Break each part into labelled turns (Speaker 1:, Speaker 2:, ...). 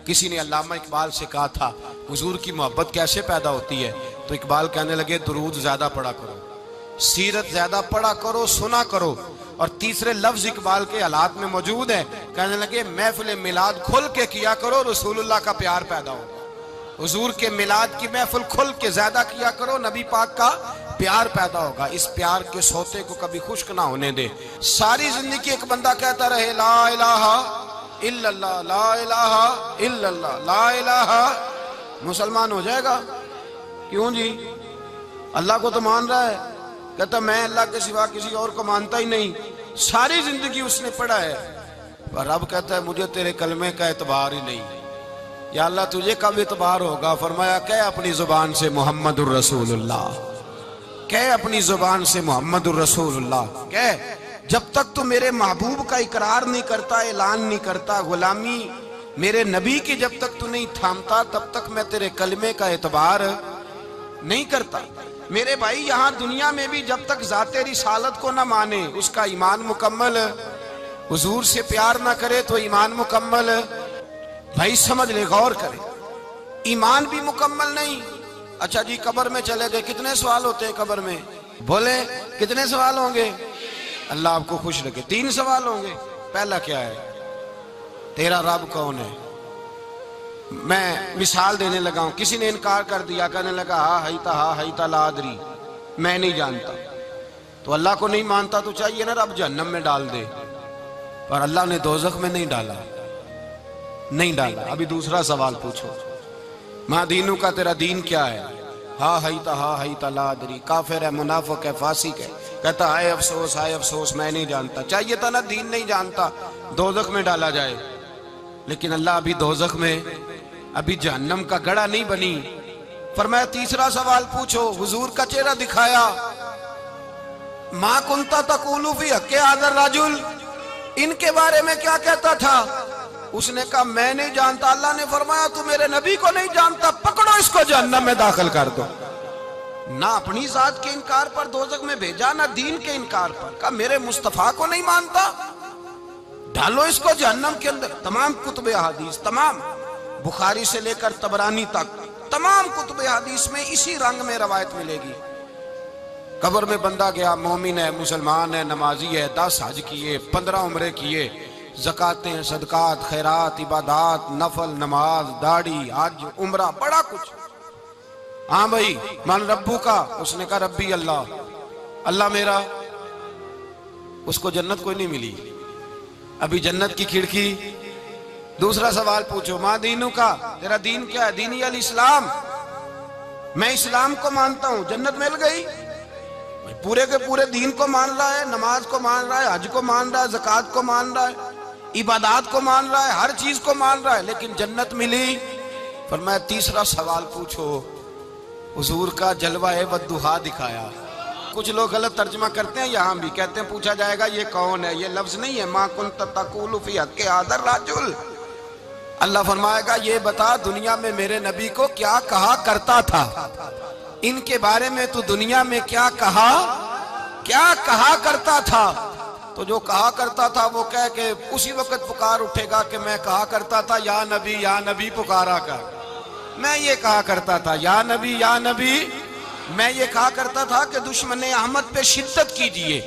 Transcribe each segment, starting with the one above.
Speaker 1: کسی نے علامہ اقبال سے کہا تھا حضور کی محبت کیسے پیدا ہوتی ہے، تو اقبال کہنے لگے درود زیادہ پڑھا کرو، سیرت زیادہ پڑھا کرو، سنا کرو. اور تیسرے لفظ اقبال کے حالات میں موجود ہے، کہنے لگے محفل میلاد کھل کے کیا کرو، رسول اللہ کا پیار پیدا ہوگا. حضور کے میلاد کی محفل کھل کے زیادہ کیا کرو، نبی پاک کا پیار پیدا ہوگا. اس پیار کے سوتے کو کبھی خشک نہ ہونے دے. ساری زندگی ایک بندہ کہتا رہے لا الہ الا اللہ، لا الہ الا اللہ، لا الہ، مسلمان ہو جائے گا. کیوں جی؟ اللہ کو تو مان رہا ہے، کہتا میں اللہ کے سوا کسی اور کو مانتا ہی نہیں. ساری زندگی اس نے پڑھا ہے، پر رب کہتا ہے مجھے تیرے کلمے کا اعتبار ہی نہیں. یا اللہ تجھے کب اعتبار ہوگا؟ فرمایا کہ اپنی زبان سے محمد الرسول اللہ، کہ اپنی زبان سے محمد الرسول اللہ، کہ جب تک تو میرے محبوب کا اقرار نہیں کرتا، اعلان نہیں کرتا، غلامی میرے نبی کی جب تک تو نہیں تھامتا، تب تک میں تیرے کلمے کا اعتبار نہیں کرتا. میرے بھائی یہاں دنیا میں بھی جب تک ذات رسالت کو نہ مانے، اس کا ایمان مکمل، حضور سے پیار نہ کرے تو ایمان مکمل. بھائی سمجھ لے، غور کرے، ایمان بھی مکمل نہیں. اچھا جی قبر میں چلے گئے، کتنے سوال ہوتے ہیں قبر میں؟ بولے کتنے سوال ہوں گے؟ اللہ آپ کو خوش رکھے. 3 سوال ہوں گے. پہلا کیا ہے؟ تیرا رب کون ہے؟ میں مثال دینے لگا ہوں. کسی نے انکار کر دیا، کہنے لگا ہا ہیتا لا ادری، میں نہیں جانتا. تو اللہ کو نہیں مانتا تو چاہیے نا رب جہنم میں ڈال دے، پر اللہ نے دوزخ میں نہیں ڈالا، نہیں ڈالا. ابھی دوسرا سوال پوچھو، ماں دینوں کا تیرا دین کیا ہے؟ ہا ہیتا لا ادری. کافر ہے، منافق ہے، فاسق ہے، کہتا ہائے افسوس میں نہیں جانتا. چاہیے تھا نا دین نہیں جانتا دوزخ میں ڈالا جائے. لیکن اللہ ابھی دوزخ میں، ابھی جہنم کا گڑھا نہیں بنی. فرمایا تیسرا سوال پوچھو، حضور کا چہرہ دکھایا، ما کنتا تقول فی حق ھذا الرجل، ان کے بارے میں کیا کہتا تھا؟ اس نے کہا میں نہیں جانتا. اللہ نے فرمایا تو میرے نبی کو نہیں جانتا، پکڑو اس کو جہنم میں داخل کر دو. نہ اپنی ذات کے انکار پر دوزخ میں بھیجا، نہ دین کے انکار پر. کہا میرے مصطفیٰ کو نہیں مانتا، ڈالو اس کو جہنم کے اندر. تمام کتب احادیث، تمام بخاری سے لے کر طبرانی تک، تمام کتب احادیث میں اسی رنگ میں روایت ملے گی. قبر میں بندہ گیا، مومن ہے، مسلمان ہے، نمازی ہے، 10 حج کیے، 15 عمرے کیے، زکاتیں، صدقات، خیرات، عبادات، نفل، نماز، داڑھی، حج، عمرہ، بڑا کچھ. ہاں بھائی من ربو کا، اس نے کہا ربی اللہ، اللہ میرا. اس کو جنت کوئی نہیں ملی، ابھی جنت کی کھڑکی. دوسرا سوال پوچھو، ماں دینوں کا، تیرا دین کیا ہے؟ دینی الاسلام، میں اسلام کو مانتا ہوں. جنت مل گئی. پورے کے پورے دین کو مان رہا ہے، نماز کو مان رہا ہے، حج کو مان رہا ہے، زکوٰۃ کو مان رہا ہے، عبادات کو مان رہا ہے، ہر چیز کو مان رہا ہے، لیکن جنت ملی. فرمایا تیسرا سوال پوچھو، حضور کا جلوہ والضحیٰ دکھایا. کچھ لوگ غلط ترجمہ کرتے ہیں، یہاں بھی کہتے ہیں پوچھا جائے گا یہ کون ہے. یہ لفظ نہیں ہے ما کنت تقول فی حق ھذا الرجل. اللہ فرمائے گا یہ بتا دنیا میں میرے نبی کو کیا کہا کرتا تھا، ان کے بارے میں تو دنیا میں کیا کہا کرتا تھا. تو جو کہا کرتا تھا وہ کہہ کہ اسی وقت پکار اٹھے گا کہ میں کہا کرتا تھا یا نبی پکارا کر. میں یہ کہا کرتا تھا یا نبی. میں یہ کہا کرتا تھا کہ دشمن احمد پہ شدت کیجئے،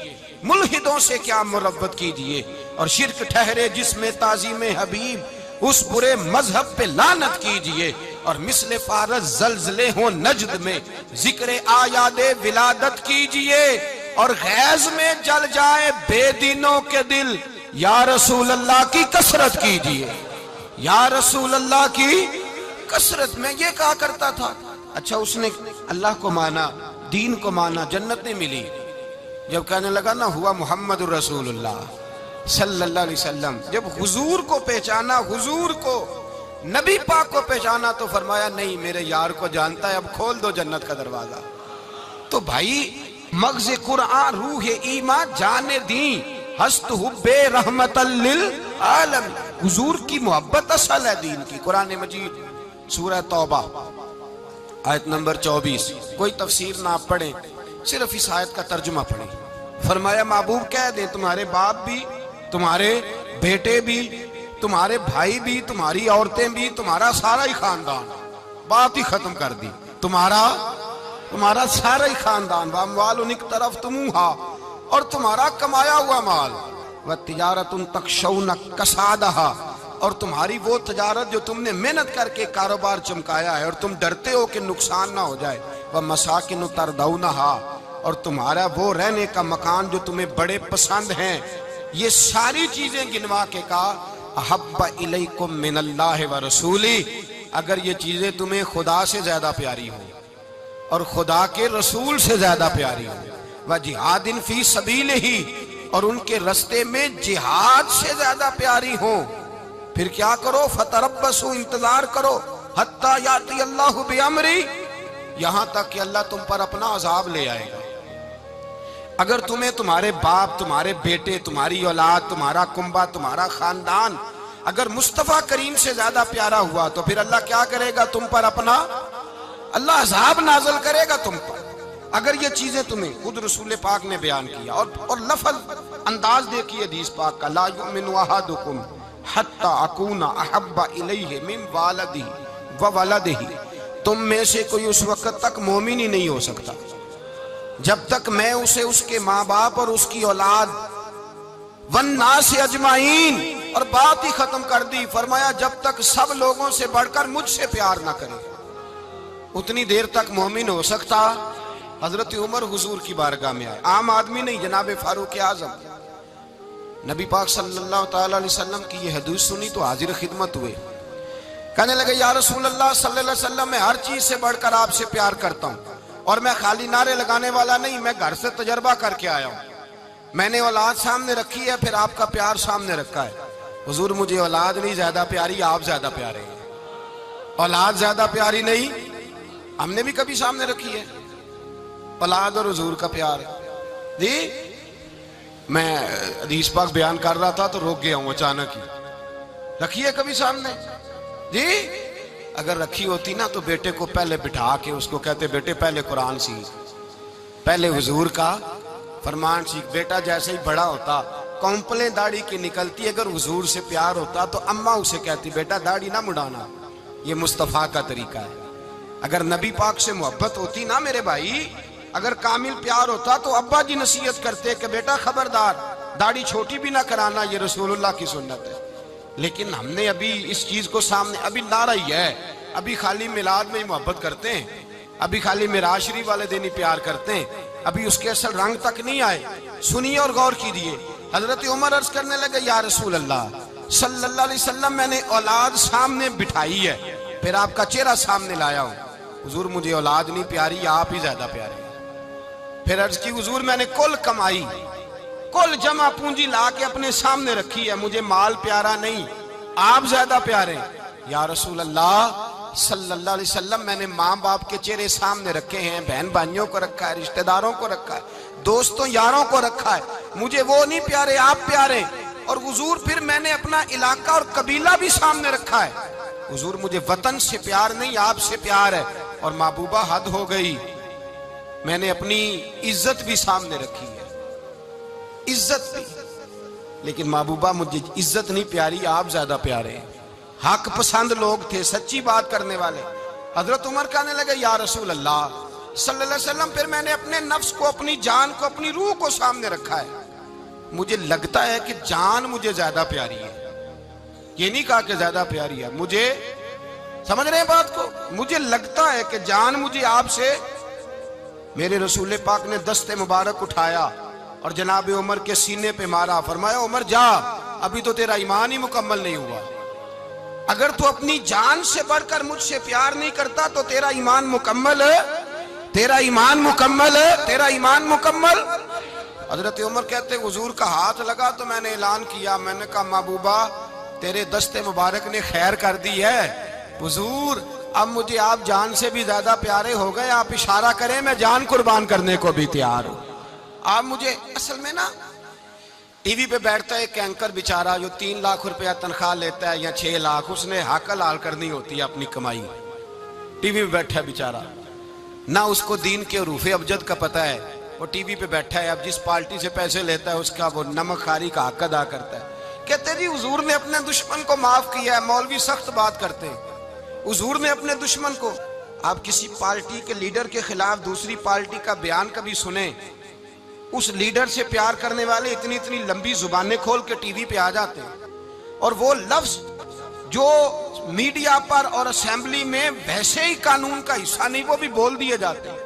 Speaker 1: ملحدوں سے کیا مربت کیجئے، اور شرک ٹھہرے جس میں تعظیم حبیب، اس برے مذہب پہ لعنت کیجئے. اور مثل فارس زلزلے ہوں نجد میں ذکر آیاد ولادت کیجئے. اور غیظ میں جل جائے بے دینوں کے دل، یا رسول اللہ کی کثرت کیجئے، یا رسول اللہ کی کثرت. میں یہ کہا کرتا تھا. اچھا اس نے اللہ کو مانا، دین کو مانا، جنت نہیں ملی. جب کہنے لگا نا ہوا محمد الرسول اللہ صلی اللہ علیہ وسلم، جب حضور کو پہچانا، حضور کو، نبی پاک کو پہچانا، تو فرمایا نہیں میرے یار کو جانتا ہے، اب کھول دو جنت کا دروازہ. تو بھائی مغز قرآن، روح ایمان، جان دین، ہست حب رحمت للعالم. حضور کی محبت اصل ہے دین کی. قرآن مجید سورہ توبہ آیت نمبر 24. کوئی تفسیر نہ آپ پڑھیں، صرف اس آیت کا ترجمہ پڑھیں. فرمایا محبوب کہہ دیں تمہارے باپ بھی، تمہارے بیٹے بھی، تمہارے بھائی بھی، تمہاری عورتیں بھی، تمہارا سارا ہی خاندان، بات ہی ختم کر دی، تمہارا سارا ہی خاندان، واموال اقترفتموها، اور تمہارا کمایا ہوا مال، وتجارۃ تخشون کسادھا، اور تمہاری وہ تجارت جو تم نے محنت کر کے کاروبار چمکایا ہے اور تم ڈرتے ہو کہ نقصان نہ ہو جائے، ومساکن ترضونها، اور تمہارا وہ رہنے کا مکان جو تمہیں بڑے پسند ہیں، یہ ساری چیزیں گنوا کے کہا احب الیکم من اللہ ورسولی، اگر یہ چیزیں تمہیں خدا سے زیادہ پیاری ہوں اور خدا کے رسول سے زیادہ پیاری ہوں، وجہاد فی سبیلہ، اور ان کے رستے میں جہاد سے زیادہ پیاری ہوں، پھر کیا کرو، فتربصوا، انتظار کرو، حتی یاتی اللہ بامری، یہاں تک کہ اللہ تم پر اپنا عذاب لے آئے گا۔ اگر تمہیں تمہارے باپ، تمہارے بیٹے، تمہاری اولاد، تمہارا کنبہ، تمہارا خاندان اگر مصطفیٰ کریم سے زیادہ پیارا ہوا تو پھر اللہ کیا کرے گا تم پر اپنا، اللہ عذاب نازل کرے گا تم پر۔ اگر یہ چیزیں تمہیں، خود رسول پاک نے بیان کیا، اور لفظ انداز دیکھیے حدیث پاک کا، لا یؤمن احدکم حتی اکون احب الیہ من والدہ وولدہ، تم میں سے کوئی اس وقت تک مومن ہی نہیں ہو سکتا جب تک میں اسے اس کے ماں باپ اور اس کی اولاد والناس اجمعین، اور بات ہی ختم کر دی، فرمایا جب تک سب لوگوں سے بڑھ کر مجھ سے پیار نہ کرے، اتنی دیر تک مومن ہو سکتا۔ حضرت عمر حضور کی بارگاہ میں آئے، عام آدمی نہیں، جناب فاروق اعظم، نبی پاک صلی اللہ تعالی علیہ وسلم کی یہ حدیث سنی تو حاضر خدمت ہوئے، کہنے لگے یا رسول اللہ صلی اللہ علیہ وسلم، میں ہر چیز سے بڑھ کر آپ سے پیار کرتا ہوں، اور میں خالی نعرے لگانے والا نہیں، میں گھر سے تجربہ کر کے آیا ہوں، میں نے اولاد سامنے رکھی ہے، پھر آپ کا پیار سامنے رکھا ہے، حضور مجھے اولاد نہیں زیادہ پیاری، آپ زیادہ پیارے ہیں، اولاد زیادہ پیاری نہیں، ہم نے بھی کبھی سامنے رکھی ہے اولاد اور حضور کا پیار ہے جی۔ میں حدیث پاک بیان کر رہا تھا تو روک گیا ہوں اچانک ہی، رکھی ہے کبھی سامنے جی؟ اگر رکھی ہوتی نا تو بیٹے کو پہلے بٹھا کے اس کو کہتے بیٹے پہلے قرآن سیکھ، پہلے حضور کا فرمان سیکھ۔ بیٹا جیسے ہی بڑا ہوتا، کونپلیں داڑھی کی نکلتی، اگر حضور سے پیار ہوتا تو اماں اسے کہتی بیٹا داڑھی نہ مڑانا، یہ مصطفیٰ کا طریقہ ہے۔ اگر نبی پاک سے محبت ہوتی نا میرے بھائی، اگر کامل پیار ہوتا تو ابا جی نصیحت کرتے کہ بیٹا خبردار داڑھی چھوٹی بھی نہ کرانا، یہ رسول اللہ کی سنت ہے۔ لیکن ہم نے ابھی اس چیز کو سامنے، ابھی نعرہ ہی ہے، ابھی خالی میلاد میں ہی محبت کرتے ہیں، ابھی خالی معراج شریف والے دن ہی پیار کرتے ہیں، ابھی اس کے اصل رنگ تک نہیں آئے۔ سنیے اور غور کیجیے، حضرت عمر عرض کرنے لگے یا رسول اللہ صلی اللہ علیہ وسلم، میں نے اولاد سامنے بٹھائی ہے، پھر آپ کا چہرہ سامنے لایا ہوں، حضور مجھے اولاد نہیں پیاری، آپ ہی زیادہ پیارے۔ پھر عرض کی حضور میں نے کل کمائی، کل جمع پونجی لا کے اپنے سامنے رکھی ہے، مجھے مال پیارا نہیں، آپ زیادہ پیارے۔ یا رسول اللہ صلی اللہ علیہ وسلم، میں نے ماں باپ کے چہرے سامنے رکھے ہیں، بہن بھائیوں کو رکھا ہے، رشتہ داروں کو رکھا ہے، دوستوں یاروں کو رکھا ہے، مجھے وہ نہیں پیارے، آپ پیارے۔ اور حضور پھر میں نے اپنا علاقہ اور قبیلہ بھی سامنے رکھا ہے، حضور مجھے وطن سے پیار نہیں، آپ سے پیار ہے۔ اور محبوبہ حد ہو گئی، میں نے اپنی عزت بھی سامنے رکھی ہے، عزت بھی، لیکن محبوبہ مجھے عزت نہیں پیاری، آپ زیادہ پیارے ہیں۔ حق پسند لوگ تھے، سچی بات کرنے والے۔ حضرت عمر کہنے لگے یا رسول اللہ صلی اللہ علیہ وسلم، پھر میں نے اپنے نفس کو، اپنی جان کو، اپنی روح کو سامنے رکھا ہے، مجھے لگتا ہے کہ جان مجھے زیادہ پیاری ہے، یہ نہیں کہا کہ زیادہ پیاری ہے، مجھے، سمجھ رہے ہیں بات کو، مجھے لگتا ہے کہ جان مجھے آپ سے۔ میرے رسول پاک نے دست مبارک اٹھایا اور جناب عمر کے سینے پہ مارا، فرمایا عمر جا، ابھی تو تیرا ایمان ہی مکمل نہیں ہوا، اگر تو اپنی جان سے بڑھ کر مجھ سے پیار نہیں کرتا تو تیرا ایمان مکمل ہے، تیرا ایمان مکمل ہے، تیرا ایمان مکمل۔ حضرت عمر کہتے حضور کا ہاتھ لگا تو میں نے اعلان کیا، میں نے کہا محبوبہ تیرے دست مبارک نے خیر کر دی ہے، حضور اب مجھے آپ جان سے بھی زیادہ پیارے ہو گئے، آپ اشارہ کریں میں جان قربان کرنے کو بھی تیار ہوں۔ آپ مجھے، اصل میں نا ٹی وی پہ بیٹھتا ہے ایک اینکر بیچارہ جو 3 لاکھ روپیہ تنخواہ لیتا ہے یا 6 لاکھ، اس نے حق حلال کرنی ہوتی ہے اپنی کمائی، ٹی وی پہ بیٹھا ہے بیچارہ، نہ اس کو دین کے حروف ابجد کا پتہ ہے، وہ ٹی وی پہ بیٹھا ہے، اب جس پارٹی سے پیسے لیتا ہے اس کا وہ نمک خواری کا حق ادا کرتا ہے، کہتے جی حضور نے اپنے دشمن کو معاف کیا ہے. مولوی سخت بات کرتے ہیں. حضور نے اپنے دشمن کو. آپ کسی پارٹی کے لیڈر کے خلاف دوسری پارٹی کا بیان کبھی سنیں, اس لیڈر سے پیار کرنے والے اتنی اتنی لمبی زبانیں کھول کے ٹی وی پہ آ جاتے ہیں, اور وہ لفظ جو میڈیا پر اور اسمبلی میں ویسے ہی قانون کا حصہ نہیں وہ بھی بول دیے جاتے ہیں.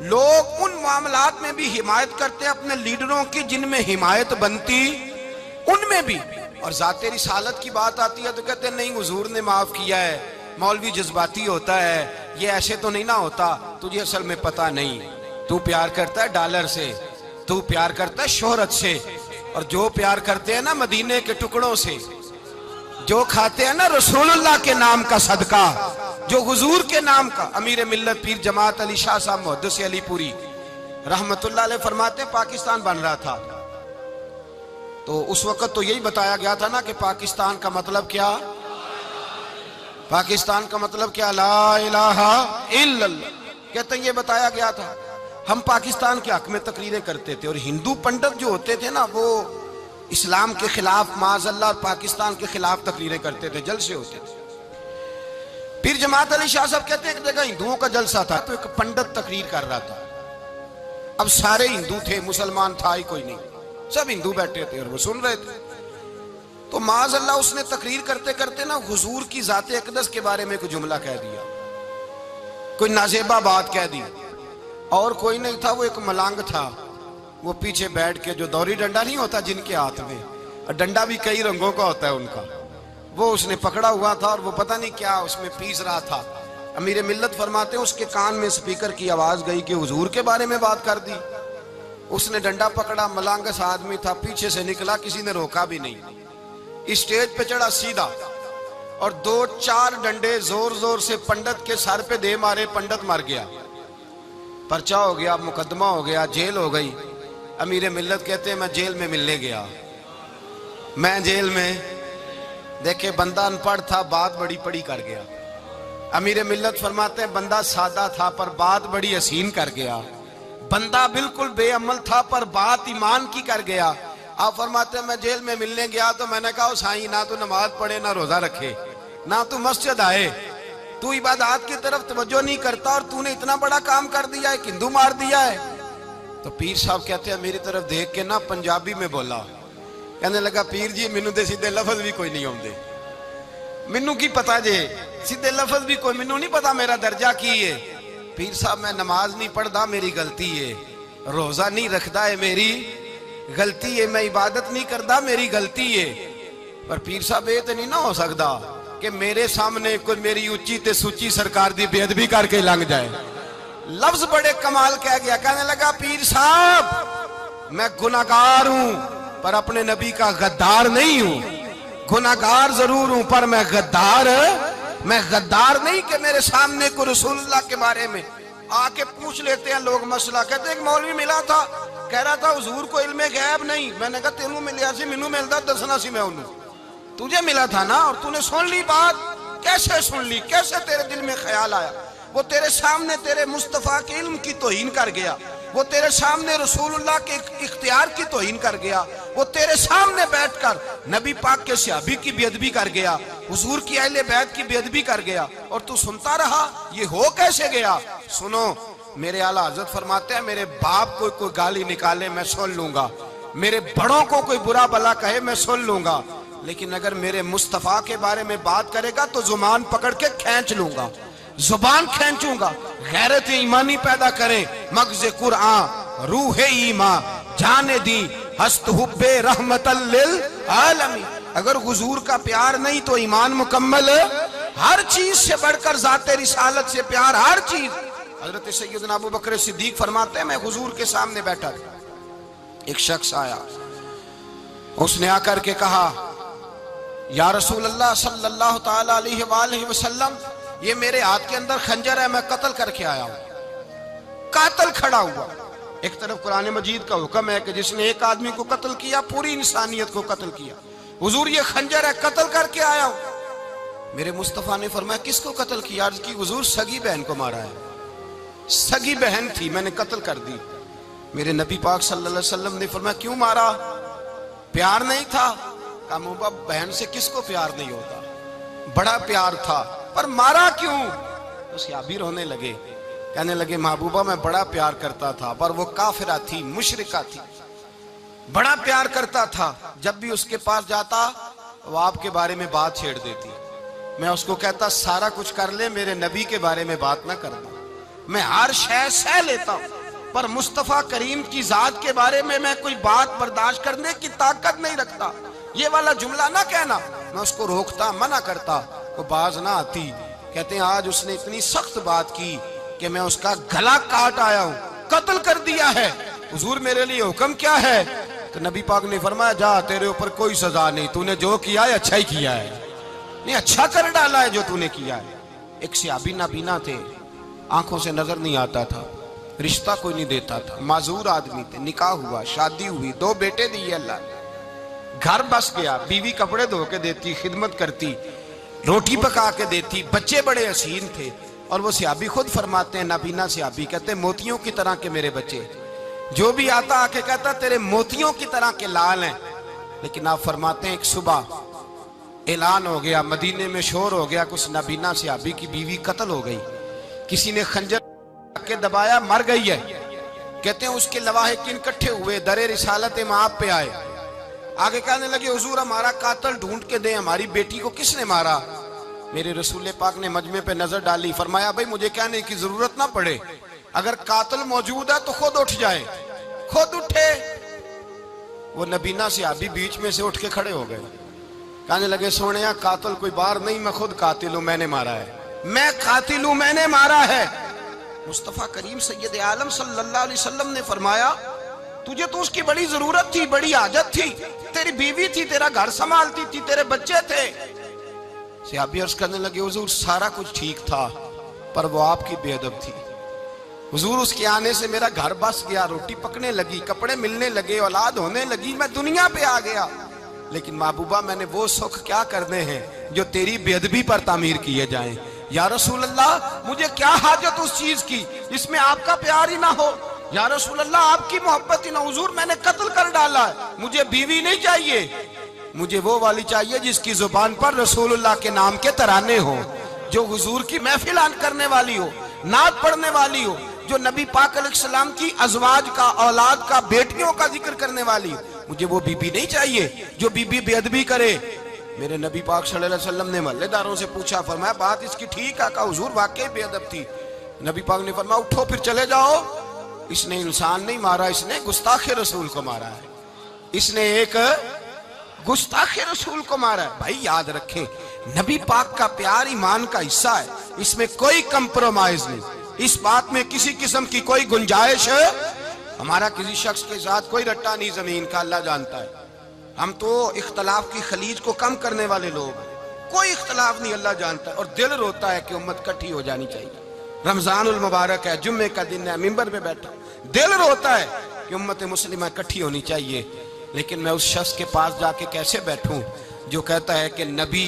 Speaker 1: لوگ ان معاملات میں بھی حمایت کرتے ہیں اپنے لیڈروں کی جن میں حمایت بنتی ان میں بھی, اور ذات رسالت کی بات آتی ہے تو کہتے ہیں نہیں حضور نے معاف کیا ہے. مولوی جذباتی ہوتا ہے, یہ ایسے تو نہیں نہ ہوتا, تجھے اصل میں پتہ نہیں. تو پیار کرتا ہے ڈالر سے, تو پیار کرتا ہے شہرت سے, اور جو پیار کرتے ہیں نا مدینے کے ٹکڑوں سے, جو کھاتے ہیں نا رسول اللہ کے نام کا صدقہ, جو حضور کے نام کا. امیر ملت پیر جماعت علی شاہ صاحب محدث علی پوری رحمت اللہ علیہ فرماتے ہیں پاکستان بن رہا تھا تو اس وقت تو یہی بتایا گیا تھا نا کہ پاکستان کا مطلب کیا, پاکستان کا مطلب کیا, لا الہ الا اللہ. کہتے ہیں یہ بتایا گیا تھا. ہم پاکستان کے حق میں تقریریں کرتے تھے, اور ہندو پنڈت جو ہوتے تھے نا وہ اسلام کے خلاف معاذ اللہ اور پاکستان کے خلاف تقریریں کرتے تھے, جلسے ہوتے تھے. پیر جماعت علی شاہ صاحب کہتے ہیں ایک جگہ ہندوؤں کا جلسہ تھا تو ایک پنڈت تقریر کر رہا تھا. اب سارے ہندو تھے, مسلمان تھا ہی کوئی نہیں, سب ہندو بیٹھے تھے اور وہ سن رہے تھے. تو معاذ اللہ اس نے تقریر کرتے کرتے نا حضور کی ذات اقدس کے بارے میں کوئی جملہ کہہ دیا, کوئی نازیبہ بات کہہ دی. اور کوئی نہیں تھا, وہ ایک ملانگ تھا, وہ پیچھے بیٹھ کے, جو دوری ڈنڈا نہیں ہوتا جن کے ہاتھ میں, اور ڈنڈا بھی کئی رنگوں کا ہوتا ہے ان کا, وہ اس نے پکڑا ہوا تھا اور وہ پتہ نہیں کیا اس میں پیس رہا تھا. امیر ملت فرماتے ہیں اس کے کان میں سپیکر کی آواز گئی کہ حضور کے بارے میں بات کر دی. اس نے ڈنڈا پکڑا, ملانگس آدمی تھا, پیچھے سے نکلا, کسی نے روکا بھی نہیں, اسٹیج پہ چڑھا سیدھا, اور 2-4 ڈنڈے زور زور سے پنڈت کے سر پہ دے مارے. پنڈت مر گیا, پرچہ ہو گیا, مقدمہ ہو گیا, جیل ہو گئی. امیر ملت کہتے ہیں میں جیل میں ملنے گیا, میں جیل میں, دیکھے بندہ ان پڑھ تھا, بات بڑی پڑی کر گیا. امیر ملت فرماتے ہیں بندہ سادہ تھا پر بات بڑی حسین کر گیا, بندہ بالکل بے عمل تھا پر بات ایمان کی کر گیا. آپ فرماتے ہیں میں جیل میں ملنے گیا تو میں نے کہا سائیں نہ تو نماز پڑھے, نہ روزہ رکھے, نہ تو مسجد آئے, تو عبادات کی طرف توجہ نہیں کرتا, اور تو نے اتنا بڑا کام کر دیا ہے, ہندو مار دیا ہے. تو پیر صاحب کہتے ہیں میری طرف دیکھ کے نا پنجابی میں بولا, کہنے لگا پیر جی مینوں دے سیدھے لفظ بھی کوئی نہیں ہوندے, مینوں کی پتا جے سیدھے لفظ بھی کوئی, مینوں نہیں پتا میرا درجہ کی ہے. پیر صاحب میں نماز نہیں پڑھدا میری غلطی ہے, روزہ نہیں رکھدا ہے میری غلطی ہے, میں عبادت نہیں کردا میری غلطی ہے. پر پیر صاحب یہ تو نہیں نہ ہو سکدا کہ میرے سامنے کوئی میری اونچی تے سچی سرکار دی بے ادبی کر کے لنگ جائے. لفظ بڑے کمال کہہ گیا, کہنے لگا پیر صاحب میں گناہگار ہوں پر اپنے نبی کا غدار نہیں ہوں, گناہگار ضرور ہوں پر میں غدار نہیں کہ میرے سامنے کو رسول اللہ کے بارے میں آ کے پوچھ لیتے ہیں لوگ مسئلہ. کہتے ہیں ایک مولوی ملا تھا, کہہ رہا تھا حضور کو علم غیب نہیں. میں نے کہا تینوں ملیا سی, مینوں ملدا دسنا سی, میں انہوں تجھے ملا تھا نا, اور تو نے سن لی بات. کیسے سن لی, کیسے تیرے دل میں خیال آیا؟ وہ تیرے سامنے تیرے مصطفیٰ کے علم کی توہین کر گیا, وہ تیرے سامنے رسول اللہ کے اختیار کی توہین کر گیا, وہ تیرے سامنے بیٹھ کر نبی پاک کے صحابی کی بے ادبی کر گیا, حضور کی اہل بیت کی بے ادبی کر گیا, اور تو سنتا رہا. یہ ہو کیسے گیا؟ سنو, میرے اعلیٰ حضرت فرماتے ہیں میرے باپ کو کوئی گالی نکالے میں سن لوں گا, میرے بڑوں کو کوئی برا بلا کہے میں سن لوں گا, لیکن اگر میرے مصطفیٰ کے بارے میں بات کرے گا تو زبان پکڑ کے کھینچ لوں گا, زبان کھینچوں گا. غیرت ایمانی پیدا کریں, مغز قرآن روح ایمان جانے دی ہست حب رحمت للعالمین. اگر حضور کا پیار نہیں تو ایمان مکمل, ہر چیز سے بڑھ کر ذات رسالت سے پیار, ہر چیز. حضرت سیدنا ابو بکر صدیق فرماتے ہیں میں حضور کے سامنے بیٹھا تھا, ایک شخص آیا, اس نے آ کر کے کہا یا رسول اللہ صلی اللہ تعالی علیہ وآلہ وسلم, یہ میرے ہاتھ کے اندر خنجر ہے, میں قتل کر کے آیا ہوں. قاتل کھڑا ہوا. ایک طرف قرآن مجید کا حکم ہے کہ جس نے ایک آدمی کو قتل کیا پوری انسانیت کو قتل کیا. حضور یہ خنجر ہے, قتل کر کے آیا ہوں. میرے مصطفیٰ نے فرمایا کس کو قتل کیا؟ عرض کی حضور سگی بہن کو مارا ہے, سگی بہن تھی میں نے قتل کر دی. میرے نبی پاک صلی اللہ علیہ وسلم نے فرمایا کیوں مارا؟ پیار نہیں تھا؟ کہا محبوبہ بہن سے کس کو پیار نہیں ہوتا، بڑا پیار تھا، پر مارا کیوں؟ تو صحابی رونے لگے، کہنے لگے محبوبہ میں بڑا پیار کرتا تھا، پر وہ کافرہ تھی، مشرکہ تھی، بڑا پیار کرتا تھا، جب بھی اس کے پاس جاتا وہ آپ کے بارے میں بات چھیڑ دیتی، میں اس کو کہتا سارا کچھ کر لے میرے نبی کے بارے میں بات نہ کر دو، میں ہر شے سہ لیتا ہوں، پر مصطفیٰ کریم کی ذات کے بارے میں کوئی بات برداشت کرنے کی طاقت نہیں رکھتا، یہ والا جملہ نہ کہنا۔ میں اس کو روکتا، منع کرتا، وہ باز نہ آتی۔ کہتے ہیں آج اس نے اتنی سخت بات کی کہ میں اس کا گلا کاٹ آیا ہوں، قتل کر دیا ہے، حضور میرے لیے حکم کیا ہے؟ تو نبی پاک نے فرمایا جا تیرے اوپر کوئی سزا نہیں، تو نے جو کیا ہے اچھا ہی کیا ہے، نہیں اچھا کر ڈالا ہے جو تو نے کیا ہے۔ ایک صحابی نابینا تھے، آنکھوں سے نظر نہیں آتا تھا، رشتہ کوئی نہیں دیتا تھا، معذور آدمی تھے، نکاح ہوا، شادی ہوئی، 2 بیٹے دیے اللہ نے، گھر بس گیا، بیوی کپڑے دھو کے دیتی، خدمت کرتی، روٹی پکا کے دیتی، بچے بڑے حسین تھے، اور وہ صحابی خود فرماتے ہیں، نابینا صحابی کہتے ہیں موتیوں کی طرح کے میرے بچے، جو بھی آتا آ کے کہتا تیرے موتیوں کی طرح کے لال ہیں۔ لیکن آپ فرماتے ہیں ایک صبح اعلان ہو گیا، مدینے میں شور ہو گیا، کچھ نابینا صحابی کی بیوی قتل ہو گئی، کسی نے خنجر کے دبایا، مر گئی ہے۔ کہتے ہیں اس کے لواحقین اکٹھے ہوئے، در رسالت مآب پہ آئے، آگے کہنے لگے حضور ہمارا قاتل ڈھونڈ کے دیں، ہماری بیٹی کو کس نے مارا؟ میرے رسول پاک نے مجمع پہ نظر ڈالی، فرمایا بھائی مجھے کہنے کی ضرورت نہ پڑے، اگر قاتل موجود ہے تو خود اٹھ جائے۔ خود اٹھے، وہ نبینا صحابی بیچ میں سے اٹھ کے کھڑے ہو گئے، کہنے لگے سونیا قاتل کوئی باہر نہیں، میں خود قاتل ہوں، میں نے مارا ہے، میں قاتل ہوں، میں نے مارا ہے۔ مصطفیٰ کریم سید عالم صلی اللہ علیہ وسلم نے فرمایا تجھے تو اس کی بڑی ضرورت تھی، بڑی حاجت تھی، تیری بیوی تھی، تیرا گھر سنبھالتی تھی، تیرے بچے تھے۔ صحابی عرض کرنے لگے حضور سارا کچھ ٹھیک تھا، پر وہ آپ کی بے ادب تھی، حضور اس کے آنے سے میرا گھر بس گیا، روٹی پکنے لگی، کپڑے ملنے لگے، اولاد ہونے لگی، میں دنیا پہ آ گیا، لیکن محبوبہ میں نے وہ سکھ کیا کرنے ہیں جو تیری بے ادبی پر تعمیر کیے جائیں۔ یا رسول اللہ مجھے کیا حاجت اس چیز کی جس میں آپ کا پیار ہی نہ ہو، یا رسول اللہ آپ کی محبت ہی نہ، حضور میں نے قتل کر ڈالا ہے، مجھے بیوی نہیں چاہیے، مجھے وہ والی چاہیے جس کی زبان پر رسول اللہ کے نام کے ترانے ہو، جو حضور کی محفل کرنے والی ہو، نعت پڑھنے والی ہو، جو نبی پاک علیہ السلام کی ازواج کا، اولاد کا، بیٹیوں کا ذکر کرنے والی ہو، مجھے وہ بیوی نہیں چاہیے جو بیوی بے ادبی کرے۔ میرے نبی پاک صلی اللہ علیہ وسلم نے محلے داروں سے پوچھا، فرمایا بات اس کی ٹھیک ہے؟ کہا حضور واقعی بے ادب تھی۔ نبی پاک نے فرمایا اٹھو پھر چلے جاؤ، اس نے انسان نہیں مارا، اس نے گستاخ رسول کو مارا ہے، اس نے ایک گستاخ رسول کو مارا ہے۔ بھائی یاد رکھیں نبی پاک کا پیار ایمان کا حصہ ہے، اس میں کوئی کمپرومائز نہیں، اس بات میں کسی قسم کی کوئی گنجائش ہے؟ ہمارا کسی شخص کے ساتھ کوئی رٹا نہیں زمین کا، اللہ جانتا ہے، ہم تو اختلاف کی خلیج کو کم کرنے والے لوگ ہیں، کوئی اختلاف نہیں، اللہ جانتا ہے، اور دل روتا ہے کہ امت کٹھی ہو جانی چاہیے۔ رمضان المبارک ہے، جمعے کا دن ہے، منبر پہ بیٹھا، دل روتا ہے کہ امت مسلمہ کٹھی ہونی چاہیے، لیکن میں اس شخص کے پاس جا کے کیسے بیٹھوں جو کہتا ہے کہ نبی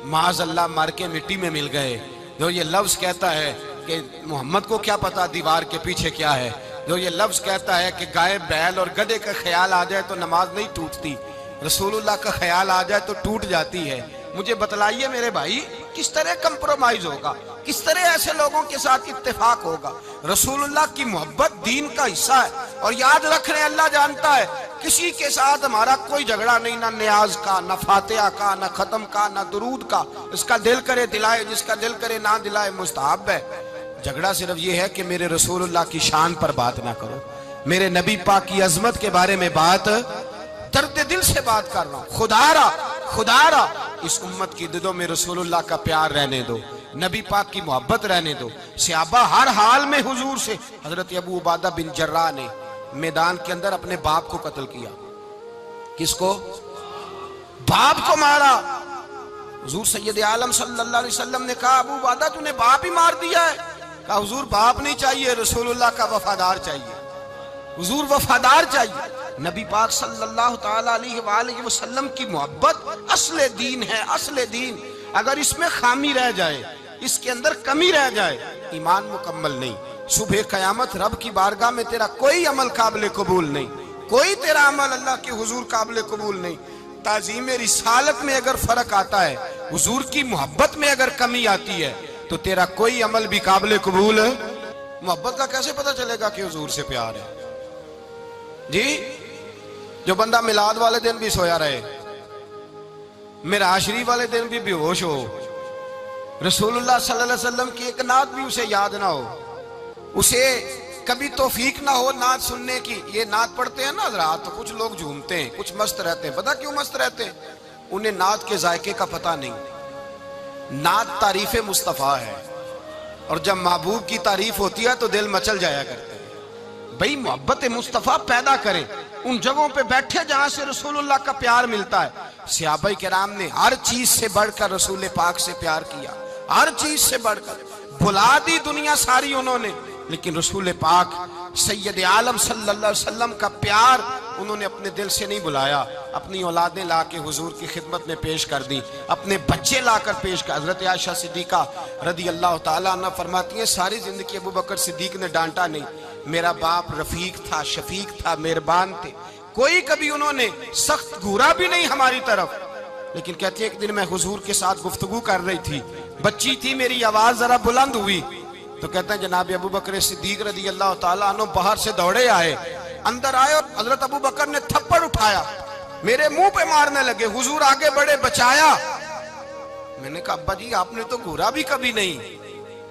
Speaker 1: معاذ اللہ مر کے مٹی میں مل گئے، جو یہ لفظ کہتا ہے کہ محمد کو کیا پتا دیوار کے پیچھے کیا ہے، جو یہ لفظ کہتا ہے کہ گائے بیل اور گدھے کا خیال آ جائے تو نماز نہیں ٹوٹتی، رسول اللہ کا خیال آ جائے تو ٹوٹ جاتی ہے۔ مجھے بتلائیے میرے بھائی کس طرح کمپرومائز ہوگا، کس طرح ایسے لوگوں کے ساتھ اتفاق ہوگا؟ رسول اللہ کی محبت دین کا حصہ ہے، اور یاد رکھ رہے ہیں اللہ جانتا ہے کسی کے ساتھ ہمارا کوئی جھگڑا نہیں، نہ نیاز کا، نہ فاتحہ کا، نہ ختم کا، نہ درود کا، اس کا دل کرے دلائے، جس کا دل کرے نہ دلائے، مستحب ہے۔ جھگڑا صرف یہ ہے کہ میرے رسول اللہ کی شان پر بات نہ کرو، میرے نبی پاک کی عظمت کے بارے میں بات، درد دل سے بات کر رہا ہوں، خدا را اس امت کی دلوں میں رسول اللہ کا پیار رہنے دو، نبی پاک کی محبت رہنے دو۔ صحابہ ہر حال میں حضور سے، حضرت ابو عبادہ بن جراح نے میدان کے اندر اپنے باپ کو قتل کیا، کس کو؟ باپ کو مارا۔ حضور سید عالم صلی اللہ علیہ وسلم نے کہا ابو عبادہ تو نے باپ ہی مار دیا ہے؟ کہا حضور باپ نہیں چاہیے، رسول اللہ کا وفادار چاہیے، حضور وفادار چاہیے۔ نبی پاک صلی اللہ تعالیٰ علیہ وآلہ وسلم کی محبت اصل دین ہے، اصل دین۔ اگر اس میں خامی رہ جائے، اس کے اندر کمی رہ جائے، ایمان مکمل نہیں۔ صبح قیامت رب کی بارگاہ میں تیرا کوئی عمل قابل قبول نہیں، کوئی تیرا عمل اللہ کے حضور قابل قبول نہیں۔ تعظیم رسالت میں اگر فرق آتا ہے، حضور کی محبت میں اگر کمی آتی ہے، تو تیرا کوئی عمل بھی قابل قبول ہے۔ محبت کا کیسے پتہ چلے گا کہ حضور سے پیار ہے؟ جی، جو بندہ میلاد والے دن بھی سویا رہے، معراج شریف والے دن بھی بے ہوش ہو، رسول اللہ صلی اللہ علیہ وسلم کی ایک نعت بھی اسے یاد نہ ہو، اسے کبھی توفیق نہ ہو نعت سننے کی۔ یہ نعت پڑھتے ہیں نا حضرات، تو کچھ لوگ جھومتے ہیں، کچھ مست رہتے ہیں۔ پتہ کیوں مست رہتے ہیں؟ انہیں نعت کے ذائقے کا پتہ نہیں۔ نعت تعریف مصطفیٰ ہے، اور جب محبوب کی تعریف ہوتی ہے تو دل مچل جایا کرتے ہیں۔ بھئی محبت مصطفیٰ پیدا کریں، ان جگہوں پہ بیٹھے جہاں سے رسول اللہ کا پیار ملتا ہے۔ صحابہ کرام نے ہر چیز سے بڑھ کر رسول پاک سے پیار کیا، ہر چیز سے بڑھ کر۔ بھلا دی دنیا ساری انہوں نے، لیکن رسول پاک سید عالم صلی اللہ علیہ وسلم کا پیار انہوں نے اپنے دل سے نہیں بلایا۔ اپنی اولادیں لا کے حضور کی خدمت میں پیش کر دی، اپنے بچے لا کر پیش کر۔ حضرت عائشہ صدیقہ رضی اللہ تعالیٰ عنہ فرماتی ہیں ساری زندگی ابو بکر صدیق نے ڈانٹا نہیں، میرا باپ رفیق تھا، شفیق تھا، مہربان تھے، کوئی کبھی انہوں نے سخت گھورا بھی نہیں ہماری طرف۔ لیکن کہتی ہے ایک دن میں حضور کے ساتھ گفتگو کر رہی تھی، بچی تھی، میری آواز ذرا بلند ہوئی، تو کہتے ہیں جناب ابو بکر صدیق رضی اللہ تعالیٰ عنہ باہر سے دوڑے آئے، اندر آئے اور حضرت ابو بکر نے تھپڑ اٹھایا، میرے منہ پہ مارنے لگے۔ حضور آگے بڑھے، بچایا۔ میں نے کہا ابا جی آپ نے تو گھورا بھی کبھی نہیں،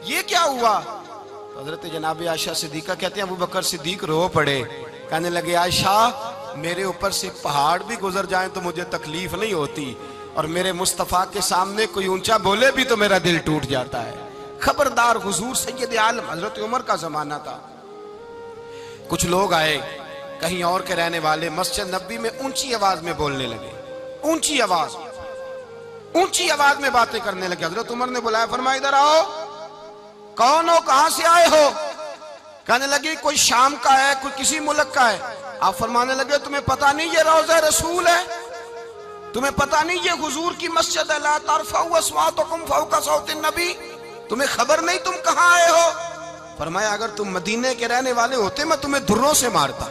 Speaker 1: یہ کیا ہوا؟ حضرت جناب عائشہ صدیقہ کہتے ہیں ابو بکر صدیق رو پڑے، کہنے لگے عائشہ میرے اوپر سے پہاڑ بھی گزر جائیں تو مجھے تکلیف نہیں ہوتی، اور میرے مصطفیٰ کے سامنے کوئی اونچا بولے بھی تو میرا دل ٹوٹ جاتا ہے۔ خبردار، حضور سید عالم، حضرت عمر کا زمانہ تھا، کچھ لوگ آئے کہیں اور کے رہنے والے، مسجد نبوی میں اونچی آواز میں بولنے لگے، اونچی آواز میں باتیں کرنے لگے۔ حضرت عمر نے بلایا، فرمایا ادھر آؤ، کون ہو، کہاں سے آئے ہو؟ کہنے لگے کوئی شام کا ہے، کوئی کسی ملک کا ہے۔ آپ فرمانے لگے تمہیں پتہ نہیں یہ روضہ رسول ہے؟ تمہیں پتہ نہیں یہ حضور کی مسجد ہے؟ لا ترفعوا اصواتکم فوق صوت النبی، تمہیں خبر نہیں تم کہاں آئے ہو؟ فرمایا اگر تم مدینے کے رہنے والے ہوتے میں تمہیں دروں سے مارتا،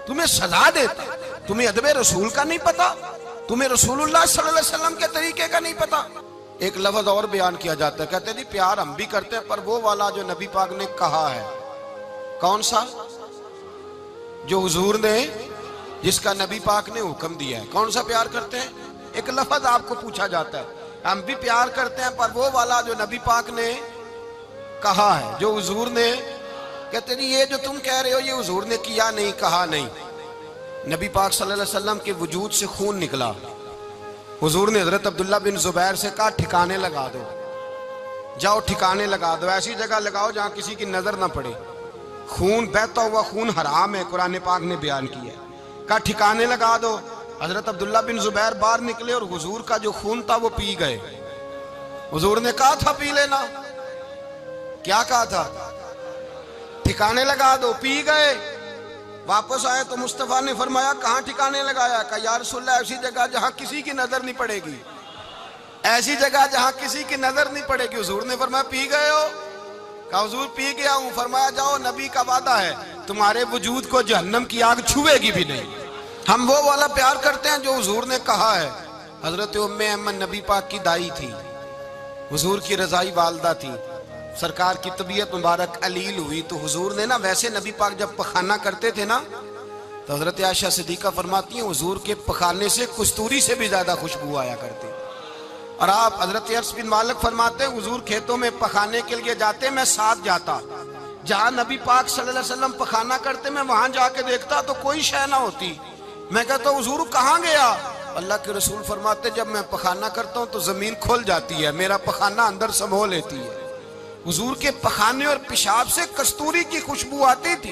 Speaker 1: تمہیں سزا دیتا۔ تمہیں ادب رسول کا نہیں پتا، تمہیں رسول اللہ صلی اللہ علیہ وسلم کے طریقے کا نہیں پتا۔ ایک لفظ اور بیان کیا جاتا ہے، کہتے ہیں پیار ہم بھی کرتے ہیں پر وہ والا جو نبی پاک نے کہا ہے۔ کون سا؟ جو حضور نے، جس کا نبی پاک نے حکم دیا ہے۔ کون سا پیار کرتے ہیں؟ ایک لفظ آپ کو پوچھا جاتا ہے، ہم بھی پیار کرتے ہیں پر وہ والا جو نبی پاک نے کہا ہے، جو حضور نے۔ کہتے ہیں یہ جو تم کہہ رہے ہو یہ حضور نے کیا نہیں، کہا نہیں۔ نبی پاک صلی اللہ علیہ وسلم کے وجود سے خون نکلا، حضور نے حضرت عبداللہ بن زبیر سے کہا ٹھکانے لگا دو، جاؤ ٹھکانے لگا دو، ایسی جگہ لگاؤ جہاں کسی کی نظر نہ پڑے۔ خون بہتا ہوا خون حرام ہے، قرآن پاک نے بیان کیا ہے۔ کہا ٹھکانے لگا دو۔ حضرت عبداللہ بن زبیر باہر نکلے اور حضور کا جو خون تھا وہ پی گئے۔ حضور نے کہا تھا پی لینا، کیا کہا تھا؟ ٹھکانے لگا دو، پی گئے۔ واپس آئے تو مصطفیٰ نے فرمایا کہاں ٹھکانے لگایا؟ کہا یا رسول اللہ ایسی جگہ جہاں کسی کی نظر نہیں پڑے گی، ایسی جگہ جہاں کسی کی نظر نہیں پڑے گی۔ حضور نے فرمایا پی گئے ہو؟ کہا حضور پی گیا ہوں۔ فرمایا جاؤ نبی کا وعدہ ہے تمہارے وجود کو جہنم کی آگ چھوئے گی بھی نہیں۔ ہم وہ والا پیار کرتے ہیں جو حضور نے کہا ہے۔ حضرت ام ایمن نبی پاک کی دائی تھی، حضور کی رضائی والدہ تھی، سرکار کی طبیعت مبارک علیل ہوئی تو حضور نے نا، ویسے نبی پاک جب پخانہ کرتے تھے نا تو حضرت عائشہ صدیقہ فرماتی ہیں حضور کے پخانے سے کستوری سے بھی زیادہ خوشبو آیا کرتی۔ اور آپ حضرت انس بن مالک فرماتے ہیں حضور کھیتوں میں پخانے کے لیے جاتے، میں ساتھ جاتا، جہاں نبی پاک صلی اللہ علیہ وسلم پخانہ کرتے میں وہاں جا کے دیکھتا تو کوئی شے نہ ہوتی۔ میں کہتا ہوں حضور کہاں گیا؟ اللہ کے رسول فرماتے جب میں پخانہ کرتا ہوں تو زمین کھل جاتی ہے، میرا پخانہ اندر سمو لیتی ہے۔ حضور کے پخانے اور پیشاب سے کستوری کی خوشبو آتی تھی،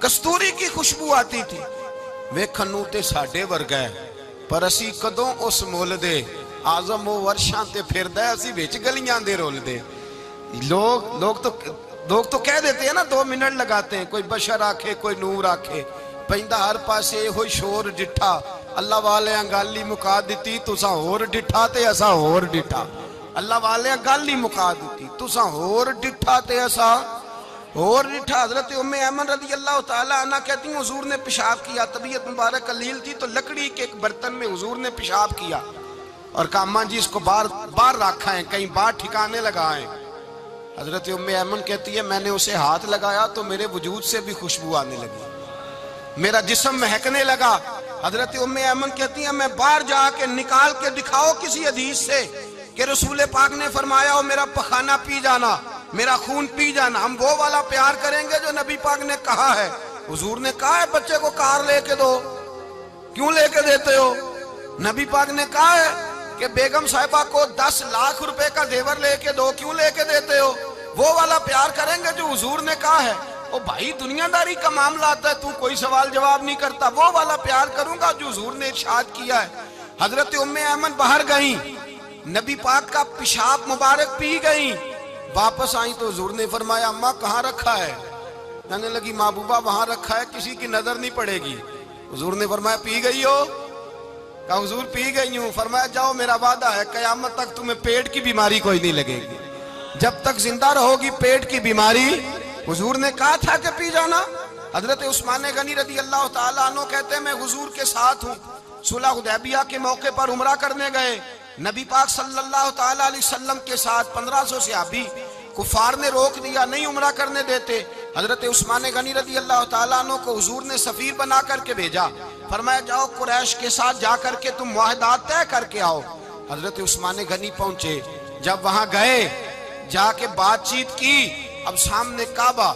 Speaker 1: کستوری کی خوشبو آتی تھی۔ ویکھن تے ساڈے ورگا ہے پر اسی کدوں اس مول دے، آزم و ورشاں تے پھردا ہے اسی وچ گلیاں دے رول دے۔ لوگ تو کہہ دیتے ہیں نا 2 منٹ لگاتے ہیں، کوئی بشر آکھے کوئی نور آکھے، پیندا ہر پاسے ہوئی شور ڈٹھا، اللہ والے گل ہی مکا دیتی تساں ہور ڈٹھا تے اساں ہور ڈٹھا۔ اللہ والے گل ہی مکا دیتی تساں ہور ڈٹھا تے اساں اور ریٹھا حضرت ام ایمن رضی اللہ تعالیٰ عنہ کہتی ہیں حضور نے پیشاب کیا، طبیعت مبارک قلیل تھی تو لکڑی کے ایک برتن میں حضور نے پیشاب کیا اور کہا اماں جی اس کو بار رکھا ہے، کہیں بار ٹھکانے لگائیں۔ حضرت ام ایمن کہتی ہے میں نے اسے ہاتھ لگایا تو میرے وجود سے بھی خوشبو آنے لگی، میرا جسم مہکنے لگا۔ حضرت ام ایمن کہتی ہیں میں باہر جا کے نکال کے دکھاؤ کسی حدیث سے کہ رسول پاک نے فرمایا ہو میرا پخانہ پی جانا، میرا خون پی جانا، ہم وہ والا پیار کریں گے جو نبی پاک نے کہا ہے۔ حضور نے کہا ہے بچے کو کار لے کے دو، کیوں لے کے دیتے ہو؟ نبی پاک نے کہا ہے کہ بیگم صاحبہ کو 10 لاکھ روپے کا زیور لے کے دو، کیوں لے کے دیتے ہو؟ وہ والا پیار کریں گے جو حضور نے کہا ہے۔ او بھائی دنیا داری کا معاملہ آتا ہے، تو کوئی سوال جواب نہیں کرتا، وہ والا پیار کروں گا جو حضور نے ارشاد کیا ہے۔ حضرت ام ایمن باہر گئیں، نبی پاک کا پیشاب مبارک پی گئیں، واپس آئیں تو حضور نے فرمایا اماں کہاں رکھا ہے؟ کہنے لگی محبوبہ وہاں رکھا ہے، کسی کی نظر نہیں پڑے گی۔ حضور نے فرمایا پی گئی ہو؟ کہا حضور پی گئی ہوں۔ فرمایا جاؤ میرا وعدہ ہے قیامت تک تمہیں پیٹ کی بیماری کوئی نہیں لگے گی، جب تک زندہ رہو گی پیٹ کی بیماری۔ حضور نے کہا تھا کہ پی جانا۔ حضرت عثمان غنی رضی اللہ تعالیٰ عنہ کہتے ہیں میں حضور کے ساتھ ہوں، صلح حدیبیہ کے موقع پر عمرہ کرنے گئے، نبی پاک صلی اللہ تعالیٰ علیہ وسلم کے ساتھ 1500 صحابی، کفار نے روک دیا نہیں عمرہ کرنے دیتے۔ حضرت عثمان غنی رضی اللہ تعالیٰ عنہ کو حضور نے سفیر بنا کر کے بھیجا، فرمایا جاؤ قریش کے ساتھ جا کر کے تم معاہدات طے کر کے آؤ۔ حضرت عثمان غنی پہنچے، جب وہاں گئے جا کے بات چیت کی، اب سامنے کعبہ،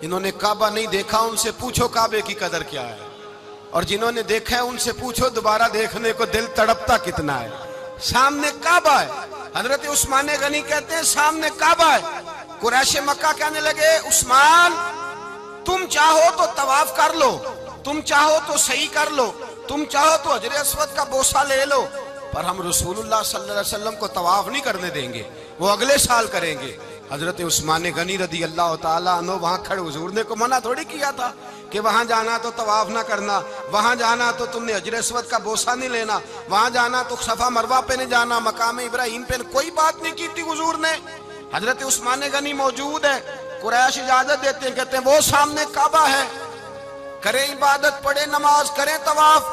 Speaker 1: انہوں نے کعبہ نہیں دیکھا ان سے پوچھو کعبے کی قدر کیا ہے، اور جنہوں نے دیکھا ہے ان سے پوچھو دوبارہ دیکھنے کو دل تڑپتا کتنا ہے۔ سامنے کعبہ ہے، حضرت عثمان غنی کہتے ہیں سامنے کعبہ ہے۔ قریش مکہ کہنے لگے عثمان تم چاہو تو طواف کر لو، تم چاہو تو صحیح کر لو، تم چاہو تو حجر اسود کا بوسہ لے لو، پر ہم رسول اللہ صلی اللہ علیہ وسلم کو طواف نہیں کرنے دیں گے، وہ اگلے سال کریں گے۔ حضرت عثمان غنی رضی اللہ تعالیٰ عنہ وہاں کھڑے، حضور نے کو منع تھوڑی کیا تھا کہ وہاں جانا تو طواف نہ کرنا، وہاں جانا تو تم نے حجر اسود کا بوسہ نہیں لینا، وہاں جانا تو صفا مروہ پہ نہیں جانا، مقام ابراہیم پہ کوئی بات نہیں کی تھی حضور نے۔ حضرت عثمان غنی موجود ہے، قریش اجازت دیتے ہیں، کہتے ہیں وہ سامنے کعبہ ہے، کریں عبادت، پڑھیں نماز، کریں طواف۔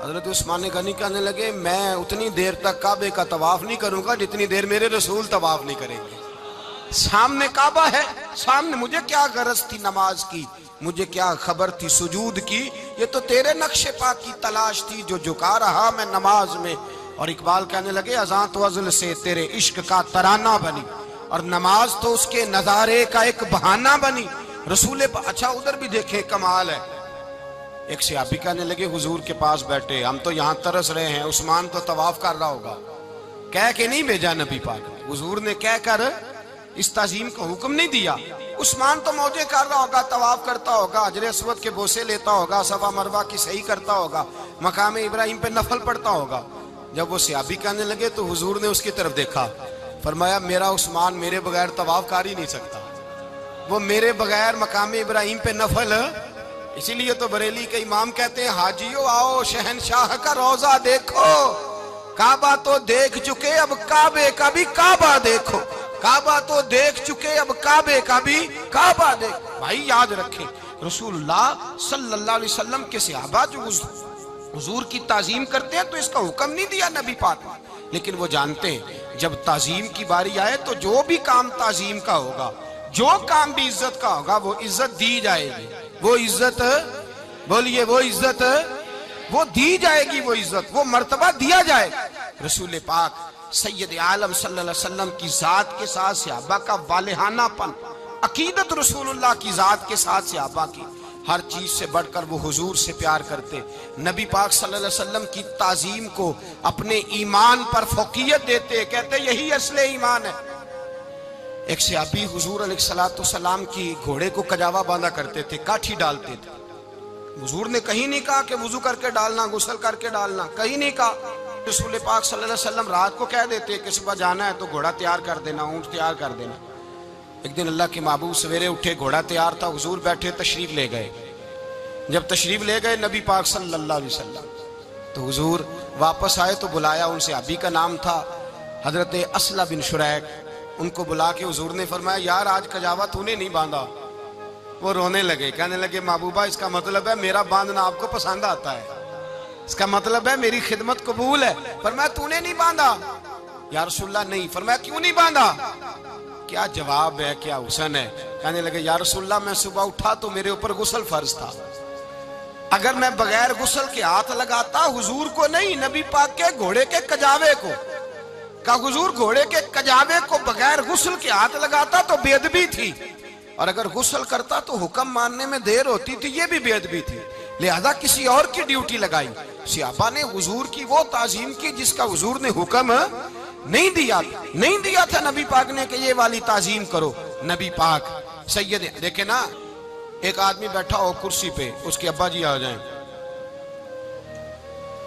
Speaker 1: حضرت عثمان غنی کہنے لگے میں اتنی دیر تک کعبے کا طواف نہیں کروں گا جتنی دیر میرے رسول طواف نہیں کریں گے۔ سامنے کعبہ ہے، سامنے، مجھے کیا غرض تھی نماز کی، مجھے کیا خبر تھی سجود کی، یہ تو تیرے نقش پا کی تلاش تھی جو جھکا رہا میں نماز میں۔ اور اقبال کہنے لگے اذان تو ازل سے تیرے عشق کا ترانہ بنی، اور نماز تو اس کے نظارے کا ایک بہانہ بنی۔ رسول اچھا ادھر بھی دیکھیں کمال ہے، ایک صحابی کہنے لگے حضور کے پاس بیٹھے ہم تو یہاں ترس رہے ہیں، عثمان تو طواف کر رہا ہوگا، کہہ کے نہیں بھیجا نبی پاک نے، حضور نے کہہ کر اس تعظیم کا حکم نہیں دیا، عثمان تو موجے کر رہا ہوگا، طواف کرتا ہوگا، حجر اسود کے بوسے لیتا ہوگا، صفا مروہ کی صحیح کرتا ہوگا، مقام ابراہیم پہ نفل پڑھتا ہوگا۔ جب وہ صحابی کہنے لگے تو حضور نے اس کی طرف دیکھا، فرمایا میرا عثمان میرے بغیر طواف کر ہی نہیں سکتا، وہ میرے بغیر مقام ابراہیم پہ نفل۔ اسی لیے تو بریلی کے امام کہتے ہیں حاجیو آؤ شہنشاہ کا روضہ دیکھو، کعبہ تو دیکھ چکے اب کعبے کا بھی کعبہ دیکھو، کعبہ تو دیکھ چکے اب کعبے کا بھی کعبہ دیکھو۔ بھائی یاد رکھیں رسول اللہ صلی اللہ علیہ وسلم کے صحابہ جو حضور کی تعظیم کرتے ہیں تو اس کا حکم نہیں دیا نبی پاک نے، لیکن وہ جانتے ہیں جب تعظیم کی باری آئے تو جو بھی کام تعظیم کا ہوگا، جو کام بھی عزت کا ہوگا وہ عزت دی جائے گی، وہ عزت بولیے، وہ عزت وہ دی جائے گی، وہ عزت وہ مرتبہ دیا جائے گا۔ رسول پاک سید عالم صلی اللہ علیہ وسلم کی ذات کے ساتھ صحابہ کا والہانہ پن، عقیدت رسول اللہ کی ذات کے ساتھ صحابہ کی، ہر چیز سے بڑھ کر وہ حضور سے پیار کرتے، نبی پاک صلی اللہ علیہ وسلم کی تعظیم کو اپنے ایمان پر فوقیت دیتے، کہتے یہی اصل ایمان ہے۔ ایک صحابی حضور علیہ السلام کی گھوڑے کو کجاوا باندھا کرتے تھے، کاٹھی ڈالتے تھے، حضور نے کہیں نہیں کہا کہ وضو کر کے ڈالنا، غسل کر کے ڈالنا، کہیں نہیں کہا۔ رسول پاک صلی اللہ علیہ وسلم رات کو کہہ دیتے کہ صبح جانا ہے تو گھوڑا تیار کر دینا، اونٹ تیار کر دینا۔ ایک دن اللہ کے محبوب سویرے اٹھے، گھوڑا تیار تھا، حضور بیٹھے تشریف لے گئے۔ جب تشریف لے گئے نبی پاک صلی اللہ علیہ وسلم تو حضور واپس آئے تو بلایا، ان سے ابھی کا نام تھا حضرت اسلہ بن شریک، ان کو بلا کے حضور نے فرمایا یار آج کجاوا تو نے نہیں باندھا. وہ رونے لگے, کہنے لگے محبوبہ اس کا مطلب ہے میرا باندھنا آپ کو پسند آتا ہے, اس کا مطلب ہے میری خدمت قبول ہے. فرمایا تو نے نہیں باندھا؟ یا رسول اللہ نہیں. فرمایا کیوں نہیں باندھا؟ کیا جواب ہے, کیا حسن ہے. کہنے لگے یا رسول اللہ میں صبح اٹھا تو میرے اوپر غسل فرض تھا, اگر میں بغیر غسل کے ہاتھ لگاتا حضور کو نہیں نبی پاک کے گھوڑے کے کجاوے کو, کہ حضور گھوڑے کے کجاوے کو بغیر غسل کے ہاتھ لگاتا تو بے ادبی تھی, اور اگر غسل کرتا تو حکم ماننے میں دیر ہوتی تھی, یہ بھی بے ادبی تھی, لہذا کسی اور کی ڈیوٹی لگائی. صحابہ نے حضور کی وہ تعظیم کی جس کا حضور نے حکم نہیں دیا تھا نبی پاک نے کہ یہ والی تعظیم کرو. نبی پاک سید دیکھیں نا, ایک آدمی بیٹھا ہو کرسی پہ, اس کے ابا جی آ جائیں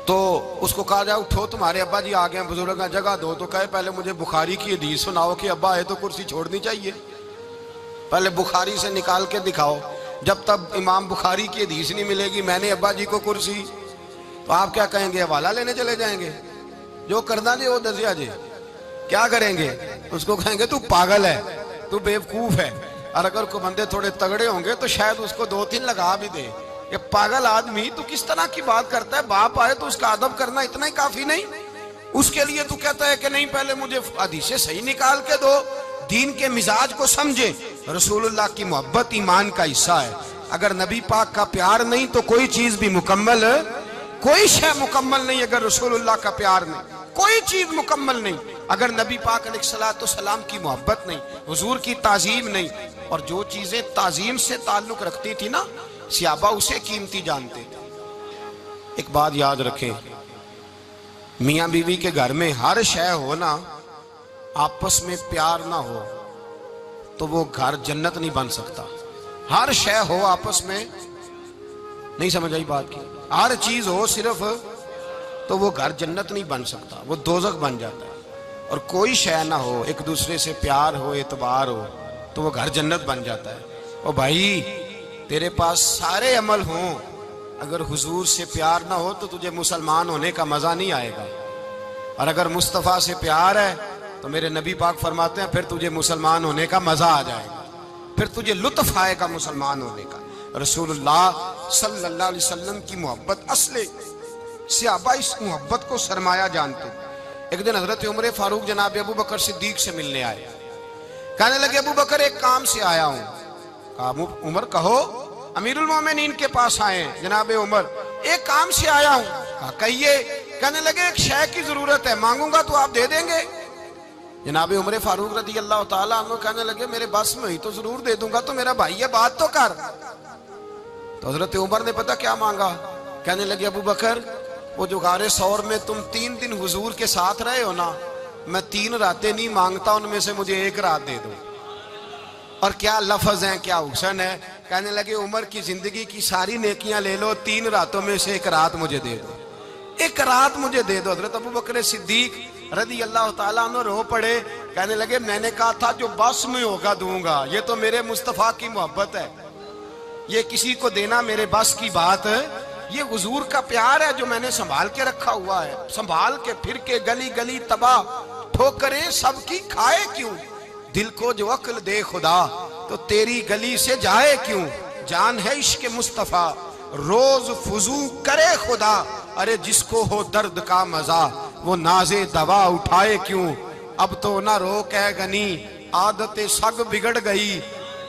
Speaker 1: تو اس کو کہا جائے اٹھو تمہارے ابا جی آ گئے ہیں, بزرگ جگہ دو, تو کہے پہلے مجھے بخاری کی حدیث سناؤ کہ ابا آئے تو کرسی چھوڑنی چاہیے, پہلے بخاری سے نکال کے دکھاؤ. جب تک امام بخاری کی حدیث نہیں ملے گی میں نے ابا جی کو کرسی, تو آپ کیا کہیں گے, حوالہ لینے چلے جائیں گے, جو کرنا جی وہ دسیا جی, کیا کریں گے, اس کو کہیں گے تو پاگل ہے, تو بیوقوف ہے. اور اگر کوئی بندے تھوڑے تگڑے ہوں گے تو شاید اس کو 2-3 لگا بھی دے کہ پاگل آدمی تو کس طرح کی بات کرتا ہے, باپ آئے تو اس کا ادب کرنا اتنا ہی کافی نہیں, اس کے لیے تو کہتا ہے کہ نہیں پہلے مجھے حدیثیں صحیح نکال کے دو, دین کے مزاج کو سمجھے. رسول اللہ کی محبت ایمان کا حصہ ہے, اگر نبی پاک کا پیار نہیں تو کوئی چیز بھی مکمل, کوئی شے مکمل نہیں اگر رسول اللہ کا پیار نہیں, کوئی چیز مکمل نہیں اگر نبی پاک علیہ السلام کی محبت نہیں, حضور کی تعظیم نہیں. اور جو چیزیں تعظیم سے تعلق رکھتی تھی نا صحابہ اسے قیمتی جانتے تھے. ایک بات یاد رکھیں, میاں بیوی کے گھر میں ہر شے ہو نا, آپس میں پیار نہ ہو تو وہ گھر جنت نہیں بن سکتا. ہر شے ہو آپس میں, نہیں سمجھ آئی بات کی, ہر چیز ہو صرف تو وہ گھر جنت نہیں بن سکتا, وہ دوزخ بن جاتا ہے. اور کوئی شے نہ ہو, ایک دوسرے سے پیار ہو, اعتبار ہو, تو وہ گھر جنت بن جاتا ہے. او بھائی تیرے پاس سارے عمل ہوں, اگر حضور سے پیار نہ ہو تو تجھے مسلمان ہونے کا مزہ نہیں آئے گا, اور اگر مصطفیٰ سے پیار ہے تو میرے نبی پاک فرماتے ہیں پھر تجھے مسلمان ہونے کا مزہ آ جائے گا, پھر تجھے لطف آئے گا مسلمان ہونے کا. رسول اللہ صلی اللہ علیہ وسلم کی محبت اصل, صحابہ اس محبت کو سرمایہ جانتے. ایک دن حضرت عمر فاروق جناب ابو بکر صدیق سے ملنے آئے, کہنے لگے ابو بکر ایک کام سے آیا ہوں. کہا عمر کہو. امیر المومنین کے پاس آئے جناب عمر, ایک کام سے آیا ہوں. کہا کہیے. کہنے لگے ایک شے کی ضرورت ہے, مانگوں گا تو آپ دے دیں گے؟ جناب عمر فاروق رضی اللہ تعالیٰ عنہ کہنے لگے میرے بس میں ہی تو ضرور دے دوں گا, تو میرا بھائی یہ بات تو کر. تو حضرت عمر نے پتہ کیا مانگا, کہنے لگے ابو بکر وہ جو غار ثور میں تم 3 دن حضور کے ساتھ رہے ہو نا, میں 3 راتیں نہیں مانگتا, ان میں سے مجھے 1 رات دے دو. اور کیا لفظ ہیں, کیا حسن ہے. کہنے لگے عمر کی زندگی کی ساری نیکیاں لے لو, 3 راتوں میں سے 1 رات مجھے دے دو, 1 رات مجھے دے دو. حضرت ابو بکر صدیق رضی اللہ تعالیٰ عنہ رو پڑے, کہنے لگے میں نے کہا تھا جو بس میں ہوگا دوں گا, یہ تو میرے مصطفیٰ کی محبت ہے, یہ کسی کو دینا میرے بس کی بات ہے, یہ حضور کا پیار ہے جو میں نے سنبھال کے رکھا ہوا ہے. سنبھال کے پھر کے گلی گلی تباہ, ٹھوکریں سب کی کھائے کیوں, دل کو جو عقل دے خدا تو تیری گلی سے جائے کیوں. جان ہے عشق مصطفیٰ روز فضو کرے خدا, ارے جس کو ہو درد کا مزہ وہ ناز دوا اٹھائے کیوں. اب تو نہ روک ہے غنی عادت سگ بگڑ گئی,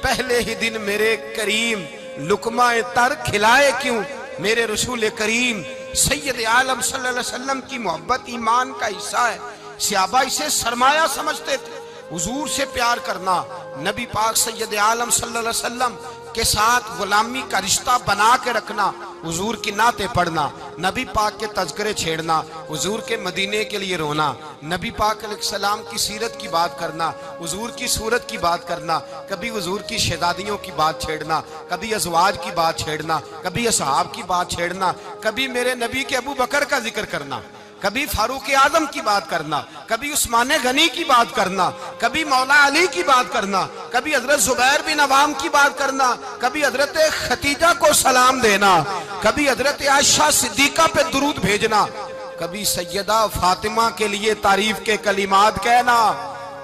Speaker 1: پہلے ہی دن میرے کریم لقمہ تر کھلائے کیوں. میرے رسول کریم سید عالم صلی اللہ علیہ وسلم کی محبت ایمان کا حصہ ہے. صحابہ اسے سرمایہ سمجھتے تھے. حضور سے پیار کرنا, نبی پاک سید عالم صلی اللہ علیہ وسلم کے ساتھ غلامی کا رشتہ بنا کے رکھنا, حضور کی نعتیں پڑھنا, نبی پاک کے تذکرے چھیڑنا, حضور کے مدینے کے لیے رونا, نبی پاک علیہ السلام کی سیرت کی بات کرنا, حضور کی صورت کی بات کرنا, کبھی حضور کی شہزادیوں کی بات چھیڑنا, کبھی ازواج کی بات چھیڑنا, کبھی اصحاب کی بات چھیڑنا, کبھی میرے نبی کے ابو بکر کا ذکر کرنا, کبھی فاروق اعظم کی بات کرنا, کبھی عثمان غنی کی بات کرنا, کبھی مولا علی کی بات کرنا, کبھی حضرت زبیر بن عوام کی بات کرنا, کبھی حضرت خدیجہ کو سلام دینا, کبھی حضرت عائشہ صدیقہ پہ درود بھیجنا, کبھی سیدہ فاطمہ کے لیے تعریف کے کلمات کہنا,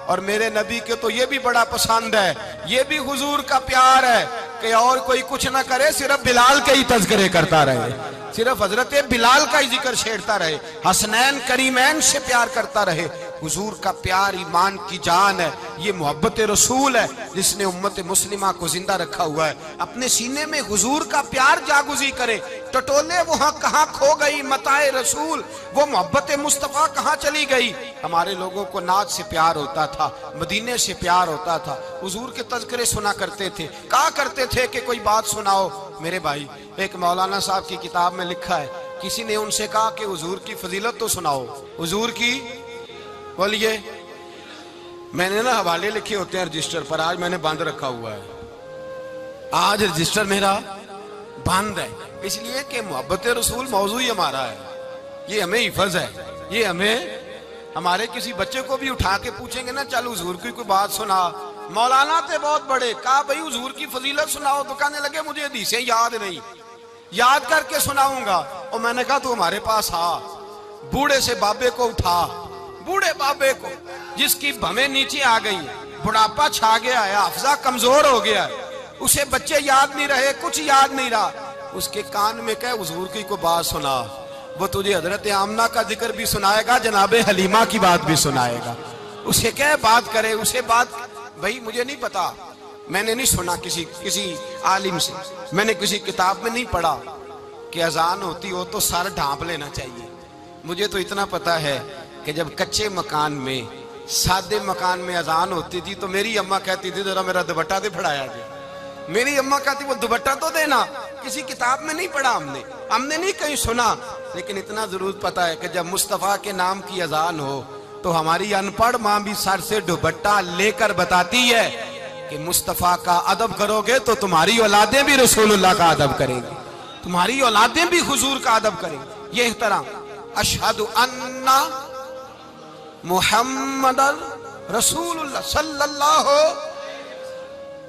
Speaker 1: اور میرے نبی کے تو یہ بھی بڑا پسند ہے، یہ بھی حضور کا پیار ہے کہ اور کوئی کچھ نہ کرے، صرف بلال کے ہی تذکرے کرتا رہے، صرف حضرت بلال کا ہی ذکر چھیڑتا رہے، حسنین کریمین سے پیار کرتا رہے۔ حضور کا پیار ایمان کی جان ہے، یہ محبت رسول ہے جس نے امت مسلمہ کو زندہ رکھا ہوا ہے۔ اپنے سینے میں حضور کا پیار جاگزی کرے، ٹٹولے وہاں کہاں کھو گئی متاع رسول، وہ محبت مصطفیٰ کہاں چلی گئی۔ ہمارے لوگوں کو نعت سے پیار ہوتا تھا، مدینے سے پیار ہوتا تھا، حضور کے تذکرے سنا کرتے تھے، کہا کرتے تھے کہ کوئی بات سناؤ۔ میرے بھائی، ایک مولانا صاحب کی کتاب میں لکھا ہے، کسی نے ان سے کہا کہ حضور کی فضیلت تو سناؤ، حضور کی بولیے۔ میں نے نا حوالے لکھے ہوتے ہیں رجسٹر پر، آج میں نے بند رکھا ہوا ہے، آج رجسٹر میرا بند ہے، اس لیے کہ محبت رسول موضوع ہی ہمارا ہے، یہ ہمیں حفظ ہے، یہ ہمیں ہمارے کسی بچے کو بھی اٹھا کے پوچھیں گے نا چل حضور کی کوئی بات سنا، مولانا تھے بہت بڑے، کہا بھئی حضور کی فضیلت سناؤ، تو کہنے لگے مجھے حدیثیں یاد نہیں، یاد کر کے سناؤں گا۔ اور میں نے کہا تو ہمارے پاس آ، بوڑھے سے بابے کو اٹھا، بوڑھے بابے کو جس کی بھمیں نیچے آ گئی، بڑھاپا چھا گیا ہے، حافظہ کمزور ہو گیا ہے، اسے بچے یاد نہیں رہے، کچھ یاد نہیں رہا، اس کے کان میں کہے حضور کی کوئی بات سنا، وہ تجھے حضرت آمنہ کا ذکر بھی سنائے گا، جناب حلیمہ کی بات بھی سنائے گا، اسے کہے بات کرے، اسے بات۔ بھائی مجھے نہیں پتا، میں نے نہیں سنا کسی عالم سے، میں نے کسی کتاب میں نہیں پڑھا کہ اذان ہوتی ہو تو سر ڈھانپ لینا چاہیے۔ مجھے تو اتنا پتا ہے کہ جب کچے مکان میں، سادے مکان میں اذان ہوتی تھی تو میری اماں کہتی تھی ذرا میرا دوپٹہ دے پھڑایا جائے، میری اماں کہتی وہ دوپٹہ تو دینا، کسی کتاب میں نہیں پڑھا ہم نے نہیں کہیں سنا، لیکن اتنا ضرور پتا ہے کہ جب مصطفیٰ کے نام کی اذان ہو تو ہماری ان پڑھ ماں بھی سر سے دوپٹہ لے کر بتاتی ہے کہ مصطفیٰ کا ادب کرو گے تو تمہاری اولادیں بھی رسول اللہ کا ادب کریں گی، تمہاری اولادیں بھی حضور کا ادب کریں گی۔ یہ احترام، اشہد ان محمد رسول اللہ صلی اللہ،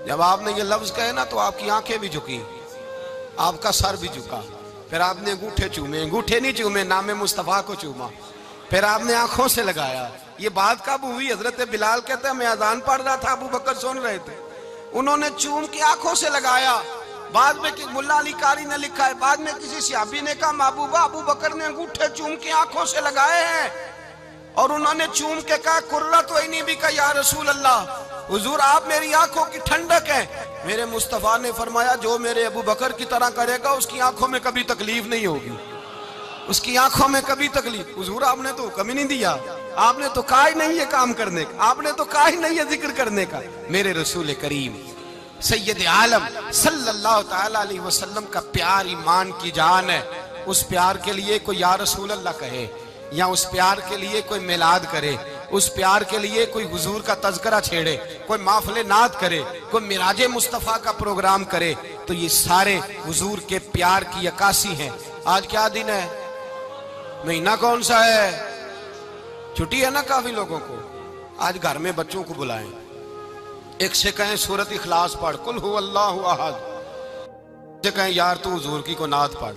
Speaker 1: جب آپ نے یہ لفظ کہے نا تو آپ کی آنکھیں بھی جھکی، آپ کا سر بھی جھکا، پھر آپ نے انگوٹھے چومے، انگوٹھے نہیں چومے، نام مصطفیٰ کو چوما، پھر آپ نے آنکھوں سے لگایا۔ یہ بات کب ہوئی؟ حضرت بلال کہتے ہیں میں اذان پڑھ رہا تھا، ابو بکر سن رہے تھے، انہوں نے چوم کے آنکھوں سے لگایا۔ بعد میں ملا علی قاری نے لکھا ہے، بعد میں کسی صحابی نے کہا محبوبہ ابو بکر نے انگوٹھے چوم کے آنکھوں سے لگائے ہیں، اور انہوں نے چوم کے کہا قرۃ عینی بک یا رسول اللہ، حضور آپ میری آنکھوں کی ٹھنڈک ہیں۔ میرے مصطفیٰ نے فرمایا جو میرے ابو بکر کی طرح کرے گا اس کی آنکھوں میں کبھی تکلیف نہیں ہوگی، اس کی آنکھوں میں کبھی تکلیف۔ حضور آپ نے تو حکم ہی نہیں دیا، آپ نے تو کہا ہی نہیں یہ کام کرنے کا، آپ نے تو کہا ہی نہیں یہ ذکر کرنے کا۔ میرے رسول کریم سید عالم صلی اللہ تعالی علیہ وسلم کا پیار ایمان کی جان ہے، اس پیار کے لیے کوئی یا رسول اللہ کہے، یا اس پیار کے لیے کوئی میلاد کرے، اس پیار کے لیے کوئی حضور کا تذکرہ چھیڑے، کوئی محفل نعت کرے، کوئی معراج مصطفیٰ کا پروگرام کرے، تو یہ سارے حضور کے پیار کی عکاسی ہیں۔ آج کیا دن ہے؟ مہینہ کون سا ہے؟ چھٹی ہے نا کافی لوگوں کو۔ آج گھر میں بچوں کو بلائیں، ایک سے کہیں سورۃ اخلاص پڑھ، قل هو اللہ احد، سے کہیں یار تو حضور کی کو نعت پڑھ،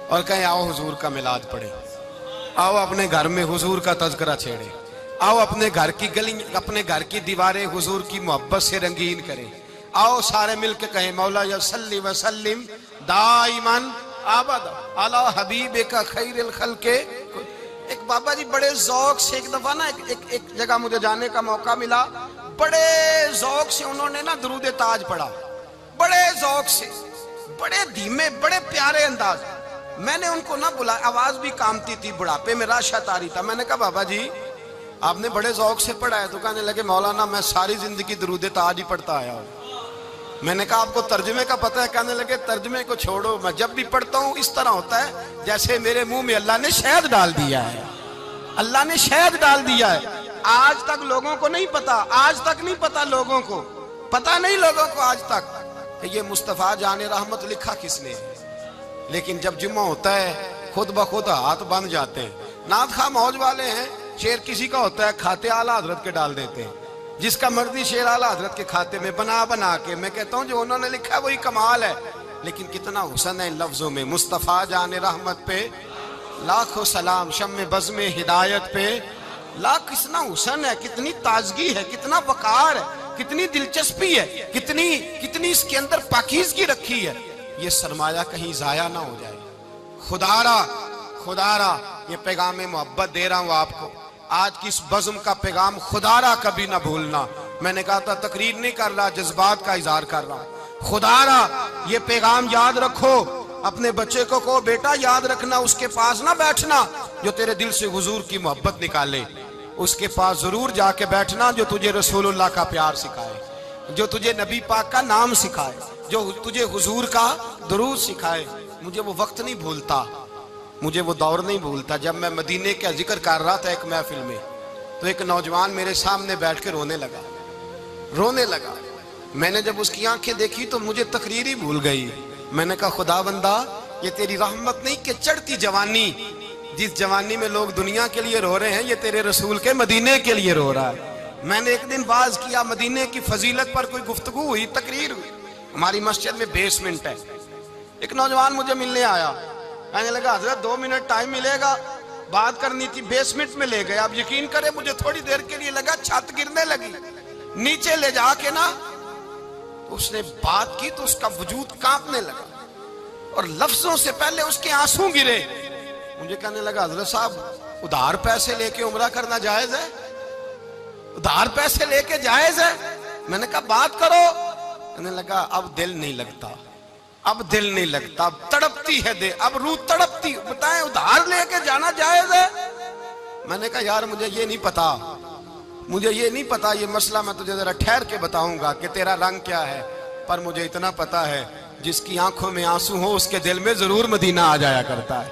Speaker 1: اور کہیں آؤ حضور کا میلاد پڑھیں، آؤ اپنے گھر میں حضور کا تذکرہ چھیڑے، آؤ اپنے گھر کی گلی، اپنے گھر کی دیواریں حضور کی محبت سے رنگین کریں، آؤ سارے مل کے کہیں مولا یا صلی وسلم دائما ابدا علی حبیبک خیر الخلق۔ ایک بابا جی بڑے ذوق سے ایک دفعہ نا ایک جگہ مجھے جانے کا موقع ملا، بڑے ذوق سے انہوں نے نا درود تاج پڑھا، بڑے ذوق سے، بڑے دھیمے، بڑے پیارے انداز۔ میں نے ان کو نہ بلایا، آواز بھی کامتی تھی، بڑھاپے میں راشت آ رہی تھا، میں نے کہا بابا جی آپ نے بڑے ذوق سے پڑھا ہے، تو کہنے لگے مولانا میں ساری زندگی درود تاج ہی پڑھتا آیا ہوں۔ میں نے کہا آپ کو ترجمے کا پتہ ہے؟ کہنے لگے ترجمے کو چھوڑو، میں جب بھی پڑھتا ہوں اس طرح ہوتا ہے جیسے میرے منہ میں اللہ نے شہد ڈال دیا ہے، اللہ نے شہد ڈال دیا ہے۔ آج تک لوگوں کو نہیں پتا، آج تک نہیں پتا لوگوں کو، پتا نہیں لوگوں کو آج تک کہ یہ مصطفیٰ جان رحمت لکھا کس نے ہے۔ لیکن جب جمعہ ہوتا ہے خود بخود ہاتھ بند جاتے ہیں۔ نعت خواہ موج والے ہیں، شعر کسی کا ہوتا ہے کھاتے اعلیٰ حضرت کے ڈال دیتے ہیں، جس کا مرضی شعر اعلیٰ حضرت کے کھاتے میں بنا کے۔ میں کہتا ہوں جو انہوں نے لکھا ہے وہی کمال ہے، لیکن کتنا حسن ہے ان لفظوں میں۔ مصطفیٰ جان رحمت پہ لاکھوں سلام، شم بزم ہدایت پہ لا کتنا حسن ہے، کتنی تازگی ہے، کتنا وقار ہے، کتنی دلچسپی ہے، کتنی اس کے اندر پاکیزگی رکھی ہے. یہ سرمایہ کہیں ضائع نہ ہو جائے. خدا را یہ پیغام محبت دے رہا ہوں آپ کو. آج کی اس بزم کا پیغام خدا را کبھی نہ بھولنا. میں نے کہا تھا تقریر نہیں کر رہا، جذبات کا اظہار کر رہا ہوں. خدا را یہ پیغام یاد رکھو. اپنے بچے کو کہو بیٹا یاد رکھنا، اس کے پاس نہ بیٹھنا جو تیرے دل سے حضور کی محبت نکالے. اس کے پاس ضرور جا کے بیٹھنا جو تجھے رسول اللہ کا پیار سکھائے، جو تجھے نبی پاک کا نام سکھائے، جو تجھے حضور کا درود سکھائے. مجھے وہ وقت نہیں بھولتا، مجھے وہ دور نہیں بھولتا جب میں مدینے کا ذکر کر رہا تھا ایک محفل میں، تو ایک نوجوان میرے سامنے بیٹھ کے رونے لگا. میں نے جب اس کی آنکھیں دیکھی تو مجھے تقریر ہی بھول گئی. میں نے کہا خدا بندہ یہ تیری رحمت نہیں کہ چڑھتی جوانی، جس جوانی میں لوگ دنیا کے لیے رو رہے ہیں، یہ تیرے رسول کے مدینے کے لیے رو رہا ہے. میں نے ایک دن واعظ کیا، مدینے کی فضیلت پر کوئی گفتگو ہوئی، تقریر ہوئی. ہماری مسجد میں بیسمنٹ ہے. ایک نوجوان مجھے ملنے آیا، کہنے لگا حضرت 2 منٹ ٹائم ملے گا، بات کرنی تھی. بیسمنٹ میں لے گئے. آپ یقین کریں مجھے تھوڑی دیر کے لیے لگا چھت گرنے لگی. نیچے لے جا کے نا اس نے بات کی تو اس کا وجود کانپنے لگا اور لفظوں سے پہلے اس کے آنسو گرے. مجھے کہنے لگا حضرت صاحب ادھار پیسے لے کے عمرہ کرنا جائز ہے؟ ادھار پیسے لے کے جائز ہے؟ میں نے کہا بات کرو. کہنے لگا اب دل نہیں لگتا، اب تڑپتی ہے دے، اب روح تڑپتی. بتائیں ادھار لے کے جانا جائز ہے؟ میں نے کہا یار مجھے یہ نہیں پتا یہ مسئلہ میں تجھے ذرا ٹھہر کے بتاؤں گا کہ تیرا رنگ کیا ہے. پر مجھے اتنا پتا ہے جس کی آنکھوں میں آنسو ہو اس کے دل میں ضرور مدینہ آ جایا کرتا ہے.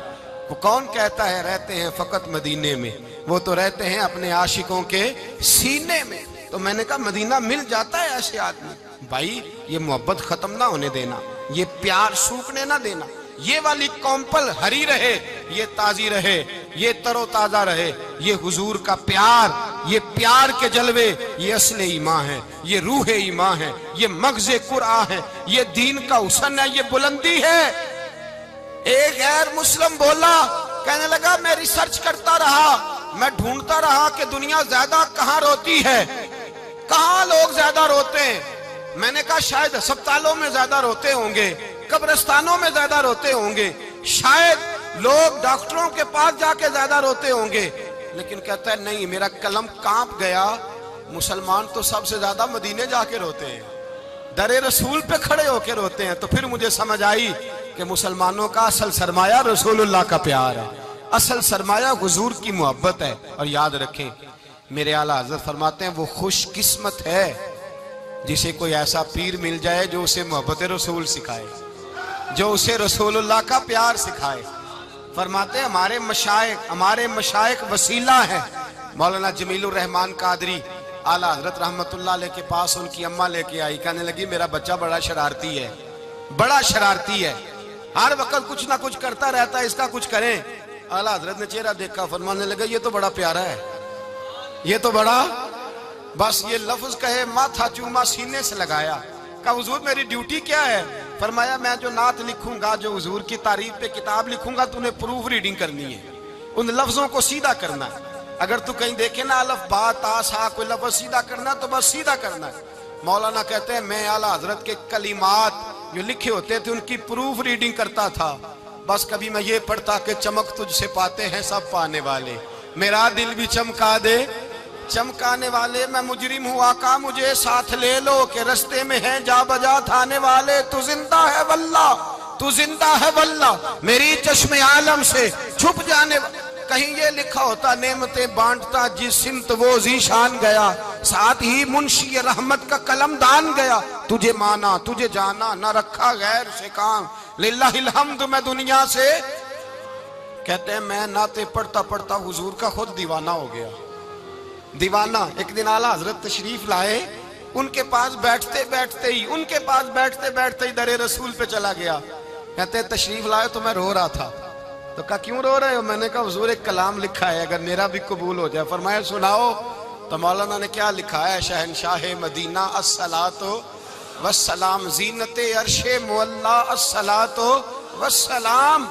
Speaker 1: وہ کون کہتا ہے رہتے ہیں فقط مدینے میں؟ وہ تو رہتے ہیں اپنے عاشقوں کے سینے میں. تو میں نے کہا مدینہ مل جاتا ہے ایسے آدمی. بھائی یہ محبت ختم نہ ہونے دینا، یہ پیار سوکھنے نہ دینا. یہ والی کومپل ہری رہے، یہ تازی رہے، یہ تر و تازہ رہے. یہ حضور کا پیار، یہ پیار کے جلوے، یہ اصل ایمان ہے، یہ روح ایمان ہے، یہ مغز قرآن ہے، یہ دین کا حسن ہے، یہ بلندی ہے. ایک غیر مسلم بولا، کہنے لگا میں ریسرچ کرتا رہا، میں ڈھونڈتا رہا کہ دنیا زیادہ کہاں روتی ہے، کہاں لوگ زیادہ روتے ہیں. میں نے کہا شاید ہسپتالوں میں زیادہ روتے ہوں گے، قبرستانوں میں زیادہ روتے ہوں گے، شاید لوگ ڈاکٹروں کے پاس جا کے زیادہ روتے ہوں گے. لیکن کہتا ہے نہیں، میرا قلم کانپ گیا. مسلمان تو سب سے زیادہ مدینے جا کے روتے ہیں، در رسول پہ کھڑے ہو کے روتے ہیں. تو پھر مجھے سمجھ آئی کہ مسلمانوں کا اصل سرمایہ رسول اللہ کا پیار ہے، اصل سرمایہ حضور کی محبت ہے. اور یاد رکھیں میرے اعلیٰ حضرت فرماتے ہیں وہ خوش قسمت ہے جسے کوئی ایسا پیر مل جائے جو اسے محبت رسول سکھائے، جو اسے رسول اللہ کا پیار سکھائے. فرماتے ہیں ہمارے مشائخ وسیلہ ہیں. مولانا جمیل الرحمان قادری اعلیٰ حضرت رحمت اللہ علیہ کے پاس ان کی اماں لے کے آئی. کہنے لگی میرا بچہ بڑا شرارتی ہے، ہر وقت کچھ نہ کچھ کرتا رہتا ہے، اس کا کچھ کریں. اعلیٰ حضرت نے چہرہ دیکھا، فرمانے لگا یہ تو بڑا پیارا ہے، یہ تو بڑا، بس یہ لفظ کہے ماتھا چوما سینے سے لگایا. کہا حضور میری ڈیوٹی کیا ہے؟ فرمایا میں جو نعت لکھوں گا، جو حضور کی تعریف پہ کتاب لکھوں گا، تو نے پروف ریڈنگ کرنی ہے، ان لفظوں کو سیدھا کرنا ہے. اگر تو کہیں دیکھے نا الف با تا سا کوئی لفظ سیدھا کرنا تو بس سیدھا کرنا ہے. مولانا کہتے ہیں میں اعلیٰ حضرت کے کلمات جو لکھے ہوتے تھے ان کی پروف ریڈنگ کرتا تھا. بس کبھی میں یہ پڑھتا کہ چمک تجھ سے پاتے ہیں سب پانے والے، میرا دل بھی چمکا دے چمکانے والے. میں مجرم ہوں آقا مجھے ساتھ لے لو کہ رستے میں ہیں جا بجا تھانے والے. تو زندہ ہے واللہ میری چشم عالم سے چھپ جانے. کہیں یہ لکھا ہوتا نعمتیں بانٹتا جس سمت وہ ذیشان گیا، ساتھ ہی منشی رحمت کا قلم دان گیا. تجھے مانا تجھے جانا نہ رکھا غیر سے کام، للہ الحمد میں دنیا سے. کہتے ہیں میں نعتیں پڑھتا پڑھتا حضور کا خود دیوانہ ہو گیا. دیوانہ. ایک دن اعلیٰ حضرت تشریف لائے، ان کے پاس بیٹھتے بیٹھتے ہی در رسول پہ چلا گیا. کہتے ہیں تشریف لائے تو میں رو رہا تھا. تو کہا کیوں رو رہے ہو؟ میں نے کہا حضور ایک کلام لکھا ہے اگر میرا بھی قبول ہو جائے. فرمایا سناؤ. تو مولانا نے کیا لکھا ہے؟ شہنشاہ مدینہ الصلاۃ والسلام، زینت عرش مولا الصلاۃ والسلام،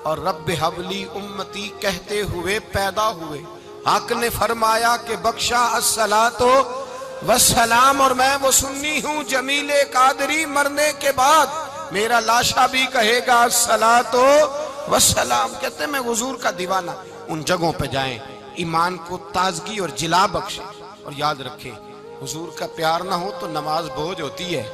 Speaker 1: اور رب حبلی امتی کہتے ہوئے پیدا ہوئے. حق نے فرمایا کہ بخشا الصلاۃ والسلام، اور میں وہ سنی ہوں جمیل قادری مرنے کے بعد میرا لاشا بھی کہے گا الصلاۃ والسلام۔ کہتے ہیں میں حضور کا دیوانہ۔ ان جگہوں پہ جائیں، ایمان کو تازگی اور جلا بخشیں، اور یاد رکھیں حضور کا پیار نہ ہو تو نماز بوجھ ہوتی ہے،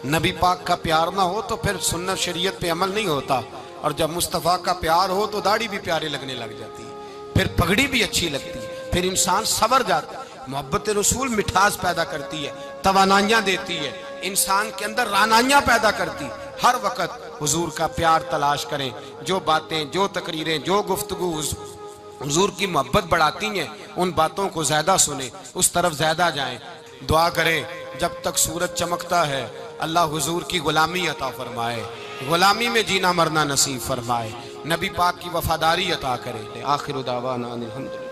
Speaker 1: نبی پاک کا پیار نہ ہو تو پھر سنت شریعت پہ عمل نہیں ہوتا، اور جب مصطفیٰ کا پیار ہو تو داڑھی بھی پیارے لگنے لگ جاتی ہے، پھر پگڑی بھی اچھی لگتی ہے، پھر انسان سنور جاتا ہے۔ محبت رسول مٹھاس پیدا کرتی ہے، توانائیاں دیتی ہے، انسان کے اندر رانائیاں پیدا کرتی ہے۔ ہر وقت حضور کا پیار تلاش کریں، جو باتیں، جو تقریریں، جو گفتگو حضور کی محبت بڑھاتی ہیں ان باتوں کو زیادہ سنیں، اس طرف زیادہ جائیں۔ دعا کریں جب تک سورج چمکتا ہے اللہ حضور کی غلامی عطا فرمائے، غلامی میں جینا مرنا نصیب فرمائے، نبی پاک کی وفاداری عطا کرے۔ آخر دعوانا الحمدللہ۔